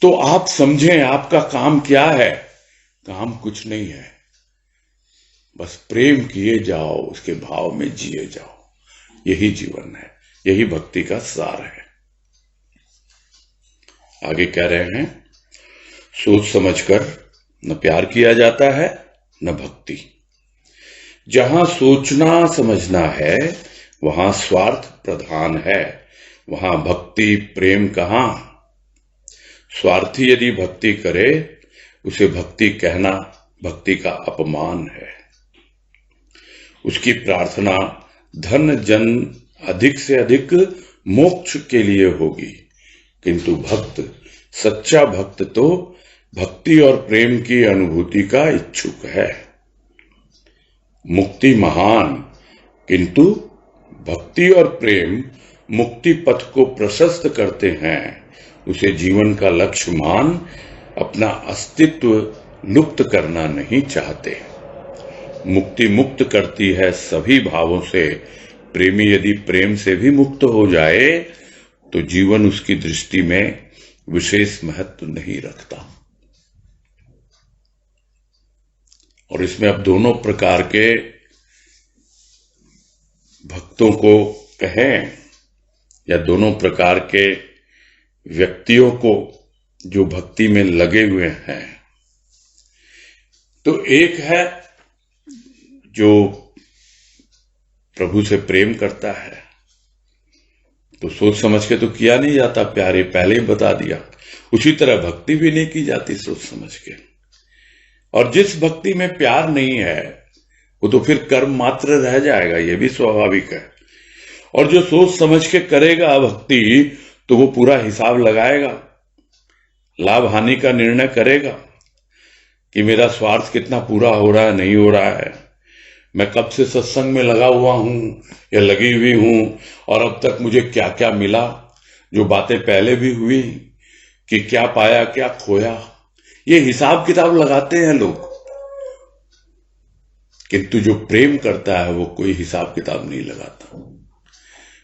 तो आप समझें आपका काम क्या है। काम कुछ नहीं है, बस प्रेम किए जाओ, उसके भाव में जिए जाओ। यही जीवन है, यही भक्ति का सार है। आगे कह रहे हैं, सोच समझकर न प्यार किया जाता है न भक्ति। जहां सोचना समझना है वहां स्वार्थ प्रधान है, वहां भक्ति प्रेम कहां। स्वार्थी यदि भक्ति करे उसे भक्ति कहना भक्ति का अपमान है। उसकी प्रार्थना धन जन अधिक से अधिक मोक्ष के लिए होगी, किंतु भक्त, सच्चा भक्त तो भक्ति और प्रेम की अनुभूति का इच्छुक है। मुक्ति महान, किंतु भक्ति और प्रेम मुक्ति पथ को प्रशस्त करते हैं। उसे जीवन का लक्ष्य मान अपना अस्तित्व लुप्त करना नहीं चाहते। मुक्ति मुक्त करती है सभी भावों से। प्रेमी यदि प्रेम से भी मुक्त हो जाए तो जीवन उसकी दृष्टि में विशेष महत्व नहीं रखता। और इसमें अब दोनों प्रकार के भक्तों को कहें या दोनों प्रकार के व्यक्तियों को जो भक्ति में लगे हुए हैं, तो एक है जो प्रभु से प्रेम करता है, तो सोच समझ के तो किया नहीं जाता, प्यारे पहले ही बता दिया। उसी तरह भक्ति भी नहीं की जाती सोच समझ के। और जिस भक्ति में प्यार नहीं है वो तो फिर कर्म मात्र रह जाएगा, ये भी स्वाभाविक है। और जो सोच समझ के करेगा भक्ति तो वो पूरा हिसाब लगाएगा, लाभ हानि का निर्णय करेगा कि मेरा स्वार्थ कितना पूरा हो रहा है, नहीं हो रहा है, मैं कब से सत्संग में लगा हुआ हूं या लगी हुई हूं और अब तक मुझे क्या क्या मिला। जो बातें पहले भी हुई कि क्या पाया क्या खोया, ये हिसाब किताब लगाते हैं लोग। किंतु जो प्रेम करता है वो कोई हिसाब किताब नहीं लगाता,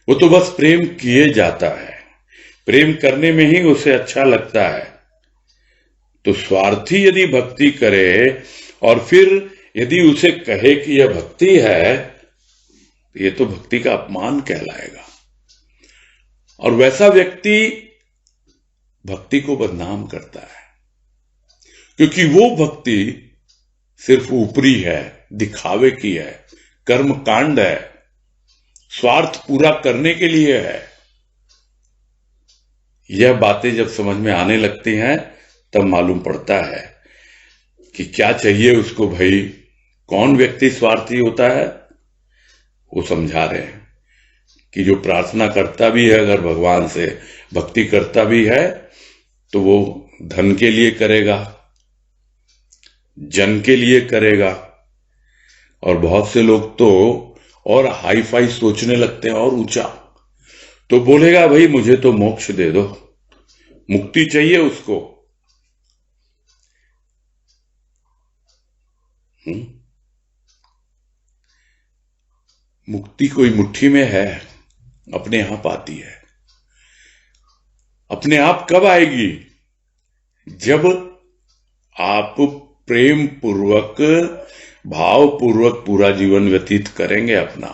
वो तो बस प्रेम किए जाता है। प्रेम करने में ही उसे अच्छा लगता है। तो स्वार्थी यदि भक्ति करे और फिर यदि उसे कहे कि यह भक्ति है, ये तो भक्ति का अपमान कहलाएगा। और वैसा व्यक्ति भक्ति को बदनाम करता है, क्योंकि वो भक्ति सिर्फ ऊपरी है, दिखावे की है, कर्म कांड है, स्वार्थ पूरा करने के लिए है। यह बातें जब समझ में आने लगती हैं तब मालूम पड़ता है कि क्या चाहिए उसको। भाई कौन व्यक्ति स्वार्थी होता है, वो समझा रहे हैं कि जो प्रार्थना करता भी है अगर भगवान से, भक्ति करता भी है, तो वो धन के लिए करेगा, जन के लिए करेगा। और बहुत से लोग तो और हाई फाई सोचने लगते हैं और ऊंचा, तो बोलेगा भाई मुझे तो मोक्ष दे दो, मुक्ति चाहिए उसको। मुक्ति कोई मुट्ठी में है, अपने आप आती है। अपने आप कब आएगी? जब आप प्रेम पूर्वक भाव पूर्वक पूरा जीवन व्यतीत करेंगे अपना,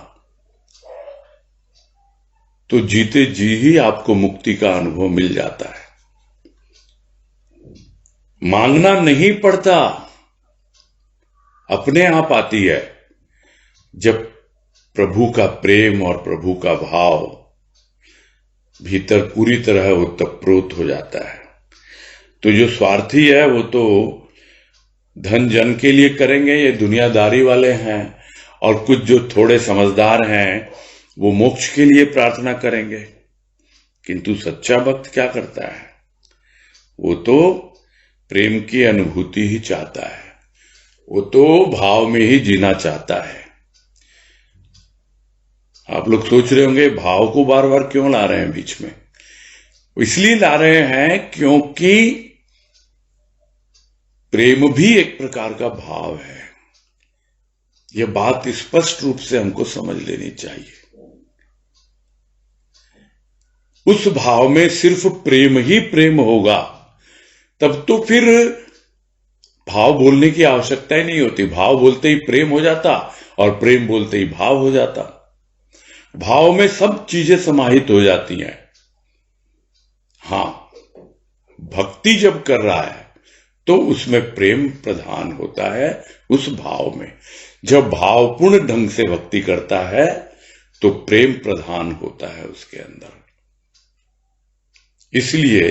तो जीते जी ही आपको मुक्ति का अनुभव मिल जाता है। मांगना नहीं पड़ता, अपने आप आती है। जब प्रभु का प्रेम और प्रभु का भाव भीतर पूरी तरह ओतप्रोत हो जाता है। तो जो स्वार्थी है वो तो धन जन के लिए करेंगे, ये दुनियादारी वाले हैं, और कुछ जो थोड़े समझदार हैं वो मोक्ष के लिए प्रार्थना करेंगे। किंतु सच्चा भक्त क्या करता है? वो तो प्रेम की अनुभूति ही चाहता है, वो तो भाव में ही जीना चाहता है। आप लोग सोच रहे होंगे भाव को बार बार क्यों ला रहे हैं बीच में? इसलिए ला रहे हैं क्योंकि प्रेम भी एक प्रकार का भाव है। यह बात स्पष्ट रूप से हमको समझ लेनी चाहिए। उस भाव में सिर्फ प्रेम ही प्रेम होगा, तब तो फिर भाव बोलने की आवश्यकता ही नहीं होती। भाव बोलते ही प्रेम हो जाता और प्रेम बोलते ही भाव हो जाता। भाव में सब चीजें समाहित हो जाती हैं। हां, भक्ति जब कर रहा है तो उसमें प्रेम प्रधान होता है। उस भाव में जब भावपूर्ण ढंग से भक्ति करता है तो प्रेम प्रधान होता है उसके अंदर। इसलिए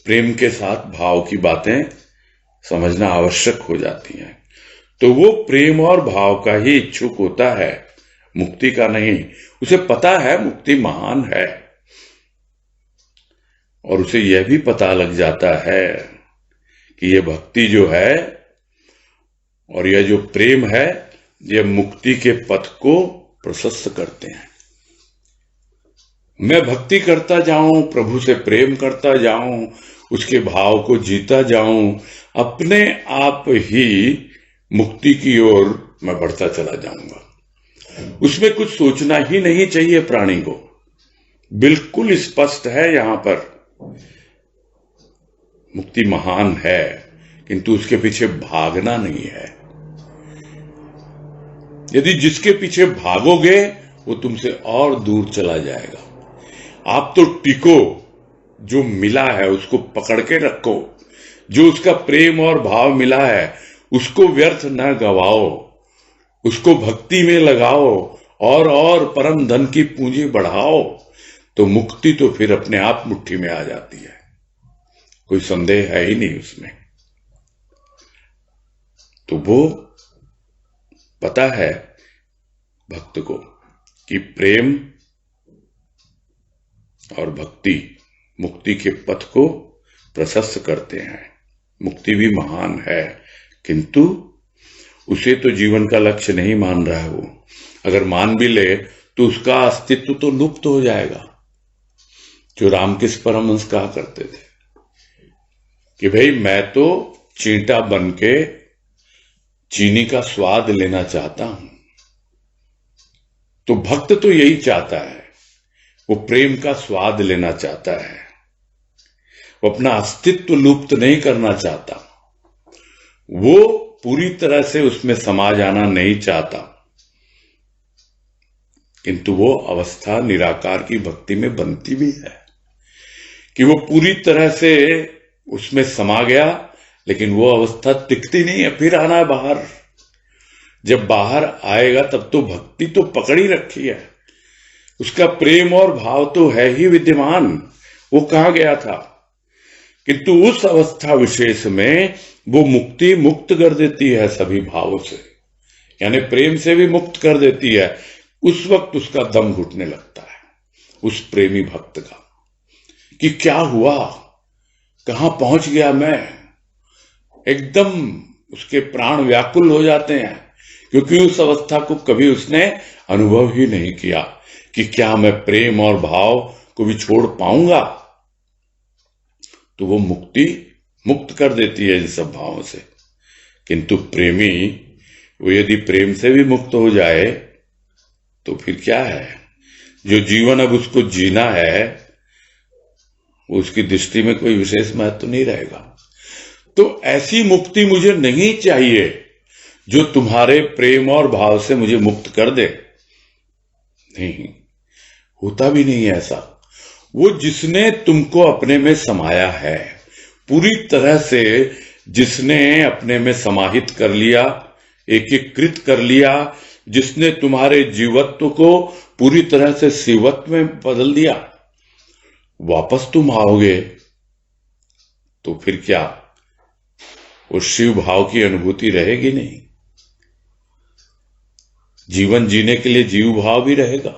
प्रेम के साथ भाव की बातें समझना आवश्यक हो जाती हैं। तो वो प्रेम और भाव का ही इच्छुक होता है, मुक्ति का नहीं। उसे पता है मुक्ति महान है, और उसे यह भी पता लग जाता है कि यह भक्ति जो है और यह जो प्रेम है, यह मुक्ति के पथ को प्रशस्त करते हैं। मैं भक्ति करता जाऊं, प्रभु से प्रेम करता जाऊं, उसके भाव को जीता जाऊं, अपने आप ही मुक्ति की ओर मैं बढ़ता चला जाऊंगा। उसमें कुछ सोचना ही नहीं चाहिए प्राणी को। बिल्कुल स्पष्ट है यहां पर, मुक्ति महान है, किंतु उसके पीछे भागना नहीं है। यदि जिसके पीछे भागोगे वो तुमसे और दूर चला जाएगा। आप तो टिको, जो मिला है उसको पकड़ के रखो। जो उसका प्रेम और भाव मिला है उसको व्यर्थ न गवाओ, उसको भक्ति में लगाओ और परम धन की पूंजी बढ़ाओ, तो मुक्ति तो फिर अपने आप मुट्ठी में आ जाती है। कोई संदेह है ही नहीं उसमें। तो वो पता है भक्त को कि प्रेम और भक्ति मुक्ति के पथ को प्रशस्त करते हैं। मुक्ति भी महान है, किंतु उसे तो जीवन का लक्ष्य नहीं मान रहा है वो। अगर मान भी ले तो उसका अस्तित्व तो लुप्त हो जाएगा। जो रामकृष्ण परमहंस कहा करते थे कि भाई मैं तो चींटा बन के चीनी का स्वाद लेना चाहता हूं। तो भक्त तो यही चाहता है, वो प्रेम का स्वाद लेना चाहता है। वो अपना अस्तित्व लुप्त नहीं करना चाहता, वो पूरी तरह से उसमें समा जाना नहीं चाहता। किंतु वो अवस्था निराकार की भक्ति में बनती भी है कि वो पूरी तरह से उसमें समा गया, लेकिन वो अवस्था टिकती नहीं है, फिर आना है बाहर। जब बाहर आएगा तब तो भक्ति तो पकड़ ही रखी है, उसका प्रेम और भाव तो है ही विद्यमान, वो कहां गया था। किंतु उस अवस्था विशेष में वो मुक्ति मुक्त कर देती है सभी भावों से, यानी प्रेम से भी मुक्त कर देती है। उस वक्त उसका दम घुटने लगता है उस प्रेमी भक्त का कि क्या हुआ, कहां पहुंच गया मैं। एकदम उसके प्राण व्याकुल हो जाते हैं, क्योंकि उस अवस्था को कभी उसने अनुभव ही नहीं किया कि क्या मैं प्रेम और भाव को भी छोड़ पाऊंगा। तो वो मुक्ति मुक्त कर देती है इन सब भावों से। किंतु प्रेमी वो यदि प्रेम से भी मुक्त हो जाए तो फिर क्या है, जो जीवन अब उसको जीना है उसकी दृष्टि में कोई विशेष महत्व नहीं रहेगा। तो ऐसी मुक्ति मुझे नहीं चाहिए जो तुम्हारे प्रेम और भाव से मुझे मुक्त कर दे। नहीं, होता भी नहीं है ऐसा। वो जिसने तुमको अपने में समाया है, पूरी तरह से जिसने अपने में समाहित कर लिया, एकीकृत कर लिया, जिसने तुम्हारे जीवत्व को पूरी तरह से शिवत्व में बदल दिया, वापस तुम आओगे तो फिर क्या उस शिव भाव की अनुभूति रहेगी नहीं। जीवन जीने के लिए जीव भाव भी रहेगा,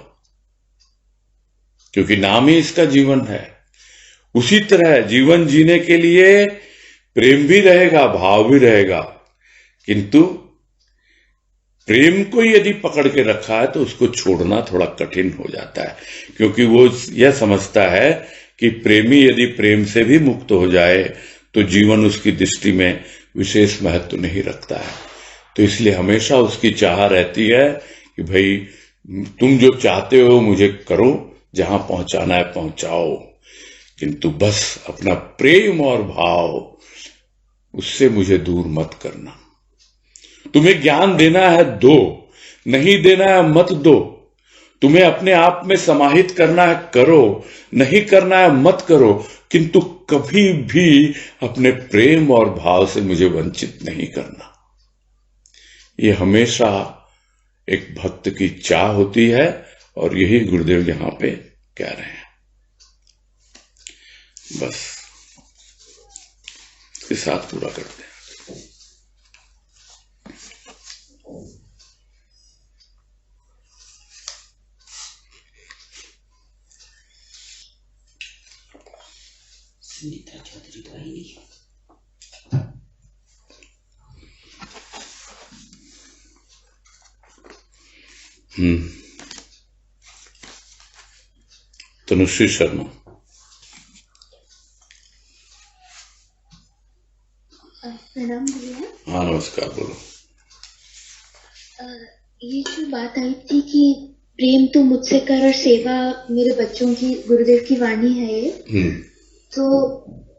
क्योंकि नाम ही इसका जीवन है। उसी तरह जीवन जीने के लिए प्रेम भी रहेगा, भाव भी रहेगा, किंतु प्रेम को यदि पकड़ के रखा है तो उसको छोड़ना थोड़ा कठिन हो जाता है, क्योंकि वो यह समझता है कि प्रेमी यदि प्रेम से भी मुक्त हो जाए तो जीवन उसकी दृष्टि में विशेष महत्व नहीं रखता है। तो इसलिए हमेशा उसकी चाह रहती है कि भाई तुम जो चाहते हो मुझे करो, जहां पहुंचाना है पहुंचाओ, किंतु बस अपना प्रेम और भाव उससे मुझे दूर मत करना। तुम्हें ज्ञान देना है दो, नहीं देना है मत दो। तुम्हें अपने आप में समाहित करना है करो, नहीं करना है मत करो, किंतु कभी भी अपने प्रेम और भाव से मुझे वंचित नहीं करना। ये हमेशा एक भक्त की चाह होती है, और यही गुरुदेव यहां पे कह रहे हैं। बस इसके साथ पूरा करते हैं। सुनीता चौधरी तो आई नहीं। तनुश्री शर्मा। प्रणाम भैया। हाँ नमस्कार, बोलो। ये जो बात आई थी कि प्रेम तो मुझसे कर और सेवा मेरे बच्चों की, गुरुदेव की वाणी है ये। तो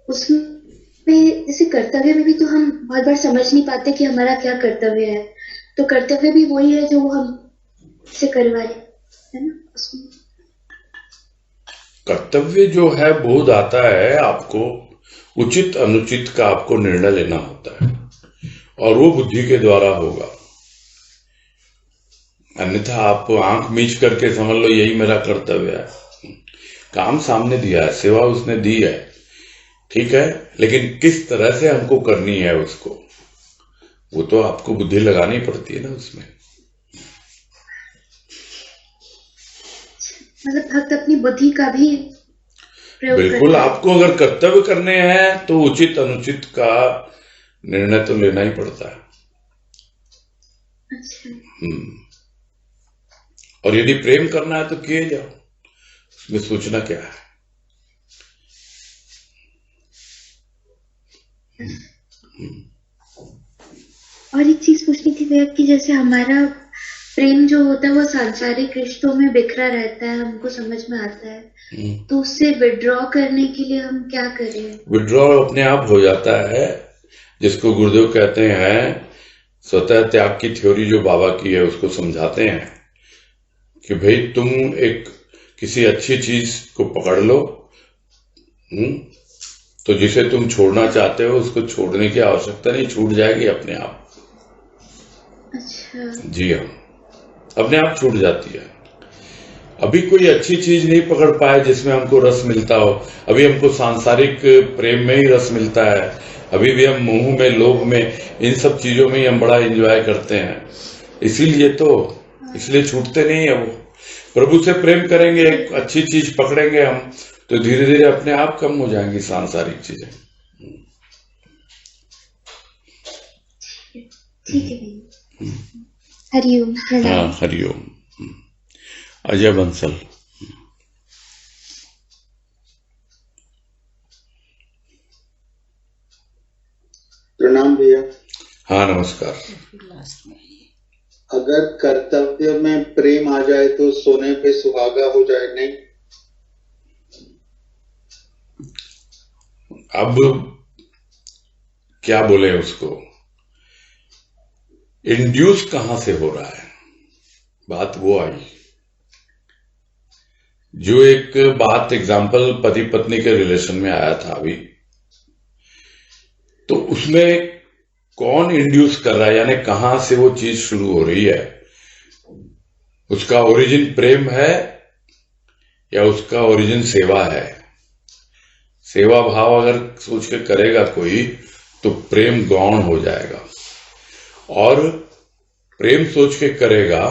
उसमें जैसे कर्तव्य में भी तो हम बहुत बार समझ नहीं पाते कि हमारा क्या कर्तव्य है। तो कर्तव्य भी वही है जो वो हम से करवा रहे, है ना। उसमें कर्तव्य जो है बोध आता है आपको, उचित अनुचित का आपको निर्णय लेना होता है, और वो बुद्धि के द्वारा होगा। अन्यथा आप आंख मीच करके समझ लो यही मेरा कर्तव्य है। काम सामने दिया है, सेवा उसने दी है, ठीक है, लेकिन किस तरह से हमको करनी है उसको, वो तो आपको बुद्धि लगानी पड़ती है ना उसमें। मतलब भक्त अपनी बुद्धि का भी प्रयोग बिल्कुल, करता है। आपको अगर कर्तव्य करने हैं तो उचित अनुचित का निर्णय तो लेना ही पड़ता है। अच्छा। और यदि प्रेम करना है तो किए जाओ, उसमें सोचना क्या है। और एक चीज पूछनी थी भैया कि जैसे हमारा प्रेम जो होता है वो सांसारिक रिश्तों में बिखरा रहता है, हमको समझ में आता है, तो उससे विड्रॉ करने के लिए हम क्या करें? विड्रॉ अपने आप हो जाता है, जिसको गुरुदेव कहते हैं स्वतः त्याग की थ्योरी जो बाबा की है, उसको समझाते हैं कि भाई तुम एक किसी अच्छी चीज को पकड़ लो, तो जिसे तुम छोड़ना चाहते हो उसको छोड़ने की आवश्यकता नहीं, छूट जाएगी अपने आप। अच्छा। जी हाँ, अपने आप छूट जाती है। अभी कोई अच्छी चीज नहीं पकड़ पाए जिसमें हमको रस मिलता हो। अभी हमको सांसारिक प्रेम में ही रस मिलता है, अभी भी हम मोह में, लोभ में, इन सब चीजों में ही हम बड़ा एंजॉय करते हैं। इसलिए छूटते नहीं है वो। प्रभु से प्रेम करेंगे, एक अच्छी चीज पकड़ेंगे हम, तो धीरे धीरे अपने आप कम हो जाएंगी सांसारिक चीजें। ठीक है भैया। हरिओम। हाँ हरिओम। अजय बंसल। प्रणाम भैया। हाँ नमस्कार। लास्ट में अगर कर्तव्य में प्रेम आ जाए तो सोने पे सुहागा हो जाए, नहीं? अब क्या बोले उसको, इंड्यूस कहां से हो रहा है, बात वो आई। जो एक बात एग्जाम्पल पति पत्नी के रिलेशन में आया था अभी, तो उसमें कौन इंड्यूस कर रहा है, यानी कहां से वो चीज शुरू हो रही है, उसका ओरिजिन प्रेम है या उसका ओरिजिन सेवा है? सेवा भाव अगर सोच के करेगा कोई तो प्रेम गौण हो जाएगा, और प्रेम सोच के करेगा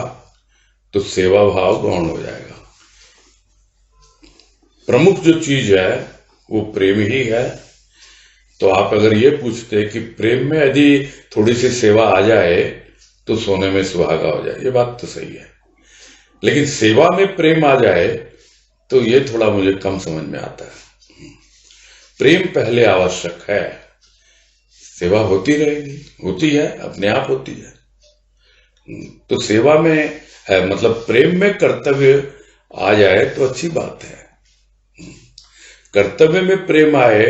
तो सेवा भाव गौण हो जाएगा। प्रमुख जो चीज है वो प्रेम ही है। तो आप अगर ये पूछते कि प्रेम में यदि थोड़ी सी सेवा आ जाए तो सोने में सुहागा हो जाए, ये बात तो सही है, लेकिन सेवा में प्रेम आ जाए तो ये थोड़ा मुझे कम समझ में आता है। प्रेम पहले आवश्यक है, सेवा होती रहेगी, होती है, अपने आप होती है। तो सेवा में मतलब प्रेम में कर्तव्य आ जाए तो अच्छी बात है। कर्तव्य में प्रेम आए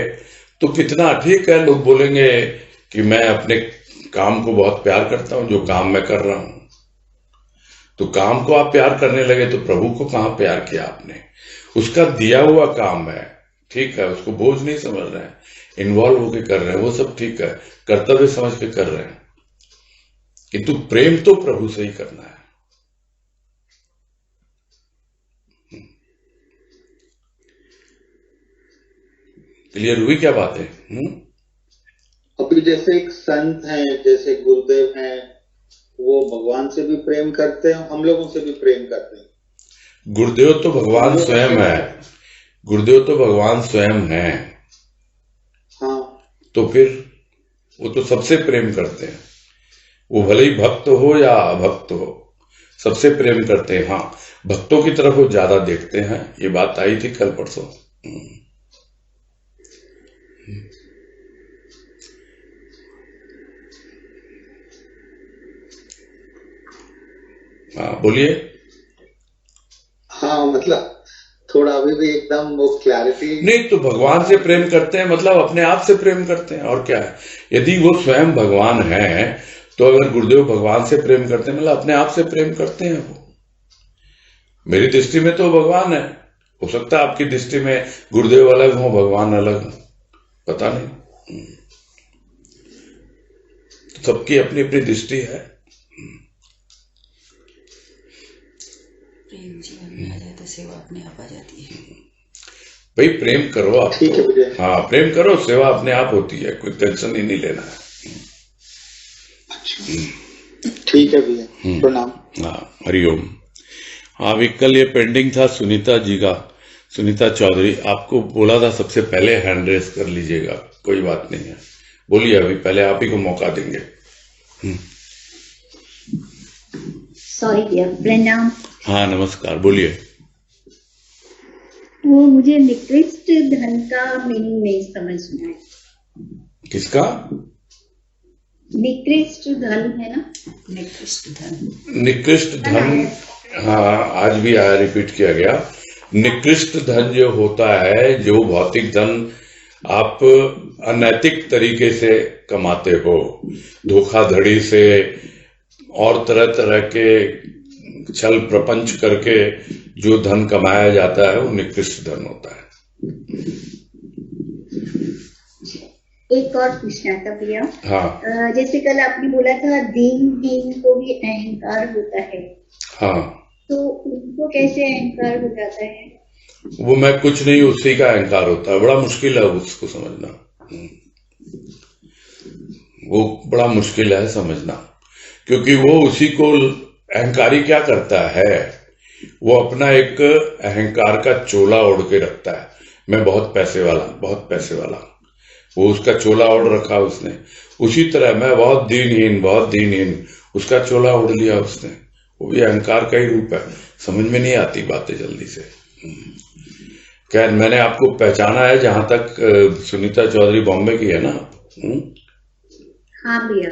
तो कितना ठीक है, लोग बोलेंगे कि मैं अपने काम को बहुत प्यार करता हूं, जो काम मैं कर रहा हूं। तो काम को आप प्यार करने लगे तो प्रभु को कहां प्यार किया आपने? उसका दिया हुआ काम है, ठीक है, उसको बोझ नहीं समझ रहे हैं, इन्वॉल्व होके कर रहे हैं, वो सब ठीक है, कर्तव्य समझ के कर रहे हैं, किंतु प्रेम तो प्रभु से ही करना है। क्लियर हुई क्या बात है? अभी जैसे एक संत हैं, जैसे गुरुदेव हैं, वो भगवान से भी प्रेम करते हैं, हम लोगों से भी प्रेम करते हैं। गुरुदेव तो भगवान स्वयं है, गुरुदेव तो भगवान स्वयं है। हाँ, तो फिर वो तो सबसे प्रेम करते हैं, वो भले ही भक्त हो या अभक्त हो, सबसे प्रेम करते हैं। हाँ, भक्तों की तरफ वो ज्यादा देखते हैं, ये बात आई थी कल परसों। हाँ बोलिए। हाँ, मतलब थोड़ा अभी भी एकदम वो क्लैरिटी नहीं, तो भगवान से प्रेम करते हैं मतलब अपने आप से प्रेम करते हैं, और क्या है। यदि वो स्वयं भगवान है तो अगर गुरुदेव भगवान से प्रेम करते हैं मतलब अपने आप से प्रेम करते हैं। वो मेरी दृष्टि में तो भगवान है, हो सकता है आपकी दृष्टि में गुरुदेव अलग हो, भगवान अलग हो, पता नहीं। तो सबकी अपनी अपनी दृष्टि है। प्रेम जीवन में आ जाए तो सेवा अपने आप आ जाती है। भाई प्रेम करो आप, ठीक है भैया। हाँ प्रेम करो, सेवा अपने आप होती है, कोई टेंशन ही नहीं लेना है। ठीक है भैया, प्रणाम। हाँ, हरिओम। हाँ, अभी कल ये पेंडिंग था सुनीता जी का, सुनीता चौधरी, आपको बोला था सबसे पहले हैंड रेस कर लीजिएगा, कोई बात नहीं है, बोलिए, अभी पहले आप ही को मौका देंगे। सॉरी भैया, प्रणाम। हाँ नमस्कार, बोलिए। वो मुझे निकृष्ट धन का मीनिंग नहीं समझ में आया। किसका? निकृष्ट धन है ना? निकृष्ट धन, निकृष्ट धन, हाँ आज भी आया, रिपीट किया गया। निकृष्ट धन जो होता है, जो भौतिक धन आप अनैतिक तरीके से कमाते हो, धोखाधड़ी से और तरह तरह के छल प्रपंच करके जो धन कमाया जाता है वो निकृष्ट धन होता है। एक और पूछना था भैया। हाँ जैसे कल आपने बोला था दीन को भी अहंकार होता है, हाँ, तो उनको कैसे अहंकार हो जाता है? वो मैं कुछ नहीं, उसी का अहंकार होता है। बड़ा मुश्किल है उसको समझना, वो बड़ा मुश्किल है समझना, क्योंकि वो उसी को अहंकारी क्या करता है, वो अपना एक अहंकार का चोला ओढ़ के रखता है, मैं बहुत पैसे वाला, बहुत पैसे वाला, वो उसका चोला ओढ़ रखा उसने। उसी तरह मैं बहुत दीनहीन, बहुत दीनहीन, उसका चोला ओढ़ लिया उसने, वो भी अहंकार का ही रूप है। समझ में नहीं आती बातें जल्दी से। क्या मैंने आपको पहचाना है, जहां तक सुनीता चौधरी बॉम्बे की है ना? हाँ भैया।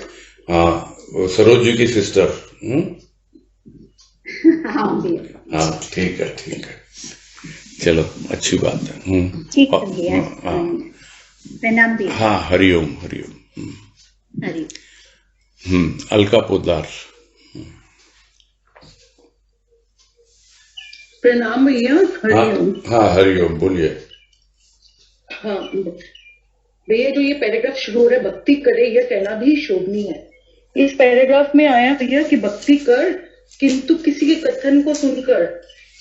हाँ, वो सरोज जी की सिस्टर। हाँ भैया। हाँ ठीक है, ठीक है, चलो अच्छी बात है। ठीक है भैया, हाँ प्रणाम भैया। हाँ, हरिओम हरिओम। हरि। अलका पोद्दार। प्रणाम भैया। हरिओम। हाँ हरिओम, बोलिए। हाँ भैया, जो ये पैराग्राफ शुरू हो रहा है भक्ति करे, यह कहना भी शोभनीय है। इस पैराग्राफ में आया भैया कि भक्ति कर किंतु किसी के कथन को सुनकर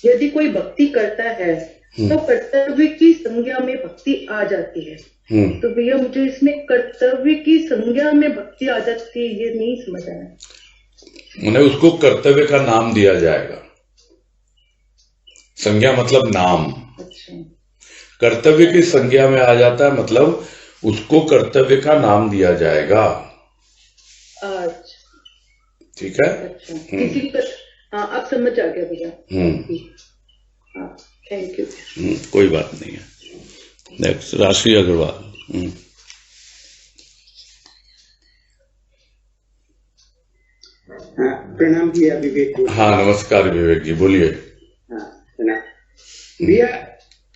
यदि कोई भक्ति करता है तो कर्तव्य की संज्ञा में भक्ति आ जाती है। तो भैया मुझे इसमें कर्तव्य की संज्ञा में भक्ति आ जाती है, ये नहीं समझ आया। उन्हें उसको कर्तव्य का नाम दिया जाएगा। संज्ञा मतलब नाम। अच्छा, कर्तव्य की संज्ञा में आ जाता है मतलब उसको कर्तव्य का नाम दिया जाएगा। अच्छा, ठीक है। अच्छा, किसी की हाँ अब समझ आ गया भैया। हाँ, थैंक यू। कोई बात नहीं है। नेक्स्ट राशि अग्रवाल। हाँ, प्रणाम भैया विवेक। हाँ नमस्कार विवेक जी, बोलिए। हाँ प्रणाम भैया।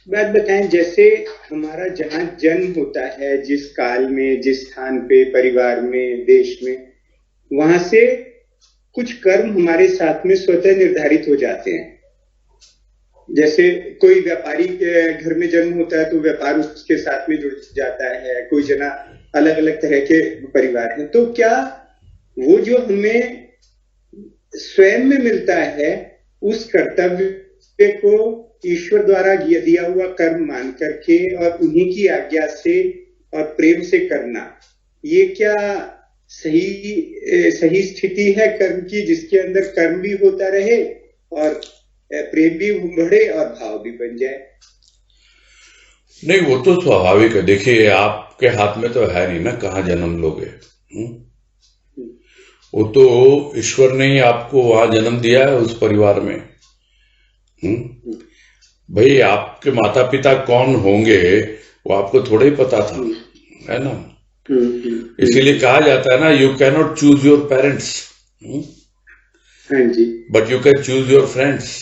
बात बताएं, जैसे हमारा जहाँ जन्म होता है, जिस काल में, जिस स्थान पे, परिवार में, देश में, वहां से कुछ कर्म हमारे साथ में स्वतः निर्धारित हो जाते हैं। जैसे कोई व्यापारी के घर में जन्म होता है तो व्यापार उसके साथ में जुड़ जाता है। कोई जना अलग अलग तरह के परिवार हैं, तो क्या वो जो हमें स्वयं में मिलता है उस कर्तव्य को ईश्वर द्वारा दिया हुआ कर्म मान करके और उन्हीं की आज्ञा से और प्रेम से करना, ये क्या सही स्थिति है कर्म की, जिसके अंदर कर्म भी होता रहे और प्रेम भी बढ़े और भाव भी बन जाए? नहीं, वो तो स्वाभाविक है। देखिए आपके हाथ में तो है नहीं ना कहाँ जन्म लोगे। वो तो ईश्वर ने ही आपको वहां जन्म दिया है उस परिवार में। भाई आपके माता पिता कौन होंगे वो आपको थोड़ा ही पता था, है ना। इसीलिए कहा जाता है ना, you can not choose your parents but you can choose your friends.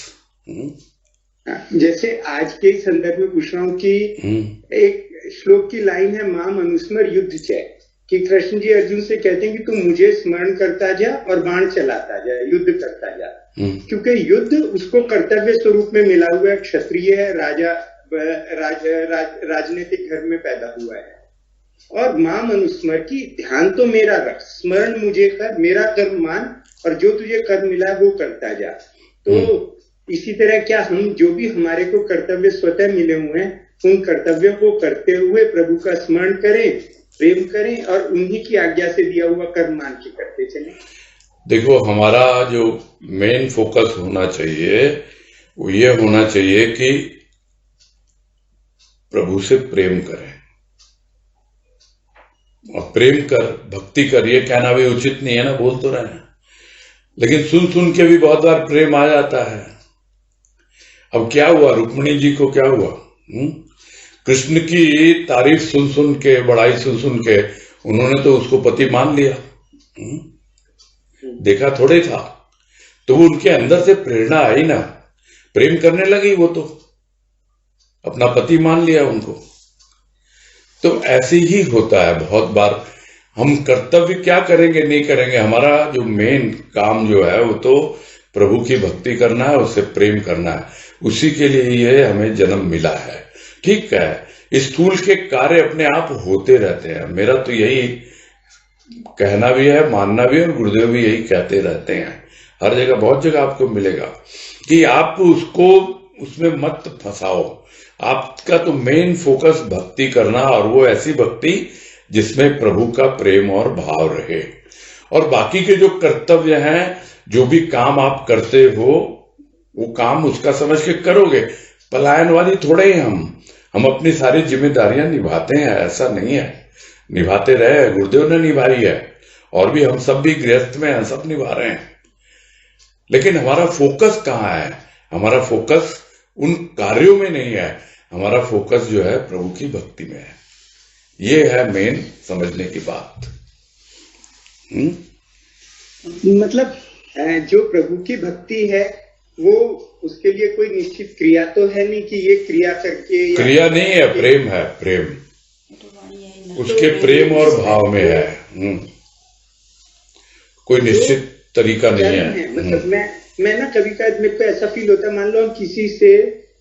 जैसे आज के संदर्भ में पूछ रहा हूँ कि एक श्लोक की लाइन है, माम अनुस्मर युद्ध चय, कि कृष्ण जी अर्जुन से कहते हैं कि तुम मुझे स्मरण करता जा और बाण चलाता जा, युद्ध करता जा। क्योंकि युद्ध उसको कर्तव्य स्वरूप में मिला हुआ है, क्षत्रिय है, राजनीतिक घर में पैदा हुआ है। और माम अनुस्मर की ध्यान तो मेरा रख, स्मरण मुझे कर, मेरा कर्म मान और जो तुझे कर्म मिला वो करता जा। तो इसी तरह क्या हम जो भी हमारे को कर्तव्य स्वतः मिले हुए हैं उन कर्तव्यों को करते हुए प्रभु का स्मरण करें, प्रेम करें और उन्हीं की आज्ञा से दिया हुआ कर्म मान के करते चलें? देखो हमारा जो मेन फोकस होना चाहिए वो ये होना चाहिए कि प्रभु से प्रेम करें। और प्रेम कर, भक्ति कर, ये कहना भी उचित नहीं है ना, बोल तो रहे हैं, लेकिन सुन सुन के भी बहुत बार प्रेम आ जाता है। अब क्या हुआ, रुक्मिणी जी को क्या हुआ? कृष्ण की तारीफ सुन सुन के, बड़ाई सुन सुन के उन्होंने तो उसको पति मान लिया। देखा थोड़े था, तो वो उनके अंदर से प्रेरणा आई ना, प्रेम करने लगी, वो तो अपना पति मान लिया उनको। तो ऐसे ही होता है बहुत बार। हम कर्तव्य क्या करेंगे नहीं करेंगे, हमारा जो मेन काम जो है वो तो प्रभु की भक्ति करना है, उससे प्रेम करना है, उसी के लिए ये हमें जन्म मिला है। ठीक है, स्थूल के कार्य अपने आप होते रहते हैं, मेरा तो यही कहना भी है, मानना भी है, और गुरुदेव भी यही कहते रहते हैं। हर जगह, बहुत जगह आपको मिलेगा कि आप उसको उसमें मत फंसाओ। आपका तो मेन फोकस भक्ति करना, और वो ऐसी भक्ति जिसमें प्रभु का प्रेम और भाव रहे। और बाकी के जो कर्तव्य हैं, जो भी काम आप करते हो, वो काम उसका समझ के करोगे। पलायनवादी थोड़े ही हम अपनी सारी जिम्मेदारियां निभाते हैं, ऐसा नहीं है, निभाते रहे, गुरुदेव ने निभाई है, और भी हम सब भी गृहस्थ में हैं, सब निभा रहे हैं। लेकिन हमारा फोकस कहाँ है? हमारा फोकस उन कार्यों में नहीं है, हमारा फोकस जो है प्रभु की भक्ति में है। ये है मेन समझने की बात। मतलब जो प्रभु की भक्ति है वो, उसके लिए कोई निश्चित क्रिया तो है नहीं कि ये क्रिया करके, क्रिया नहीं है, प्रेम है, प्रेम उसके प्रेम और भाव में है। कोई निश्चित तरीका नहीं है। मतलब मैं ना कभी मेरे को ऐसा फील होता है, मान लो हम किसी से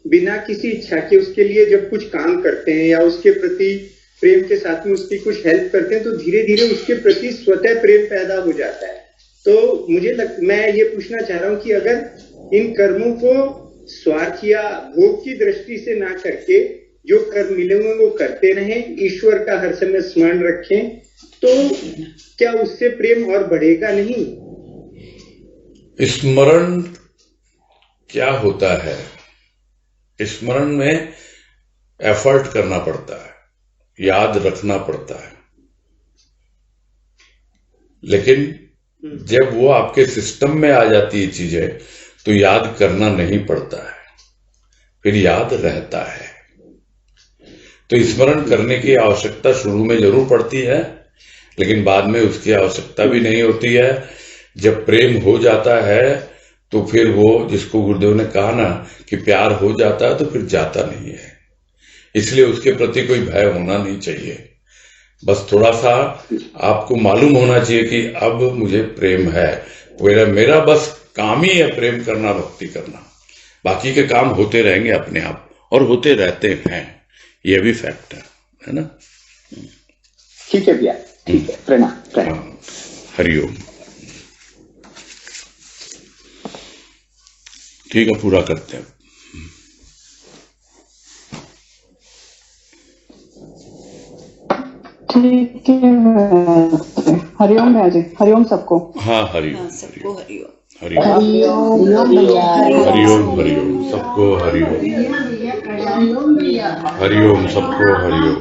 बिना किसी इच्छा के उसके लिए जब कुछ काम करते हैं या उसके प्रति प्रेम के साथ में उसकी कुछ हेल्प करते हैं, तो धीरे धीरे उसके प्रति स्वतः प्रेम पैदा हो जाता है। तो मैं ये पूछना चाह रहा हूँ कि अगर इन कर्मों को स्वार्थ या भोग की दृष्टि से ना करके जो कर्म मिले हुए वो करते रहें, ईश्वर का हर समय स्मरण रखें, तो क्या उससे प्रेम और बढ़ेगा नहीं? स्मरण क्या होता है? स्मरण में एफर्ट करना पड़ता है, याद रखना पड़ता है, लेकिन जब वो आपके सिस्टम में आ जाती है चीजें तो याद करना नहीं पड़ता है, फिर याद रहता है। तो स्मरण करने की आवश्यकता शुरू में जरूर पड़ती है, लेकिन बाद में उसकी आवश्यकता भी नहीं होती है। जब प्रेम हो जाता है तो फिर वो, जिसको गुरुदेव ने कहा ना कि प्यार हो जाता है तो फिर जाता नहीं है, इसलिए उसके प्रति कोई भय होना नहीं चाहिए। बस थोड़ा सा आपको मालूम होना चाहिए कि अब मुझे प्रेम है, मेरा बस काम ही है प्रेम करना, भक्ति करना, बाकी के काम होते रहेंगे अपने आप, और होते रहते हैं, ये भी फैक्ट है ना। ठीक है भैया, ठीक है, प्रणाम। हरिओम। ठीक है, पूरा करते हैं। ठीक है, हरिओम भैया जी, हरिओम सबको। हाँ, हरिओम। हाँ, सबको हरिओम। हरिओम हरिओम सबको हरिओम। हरिओम सबको हरिओम।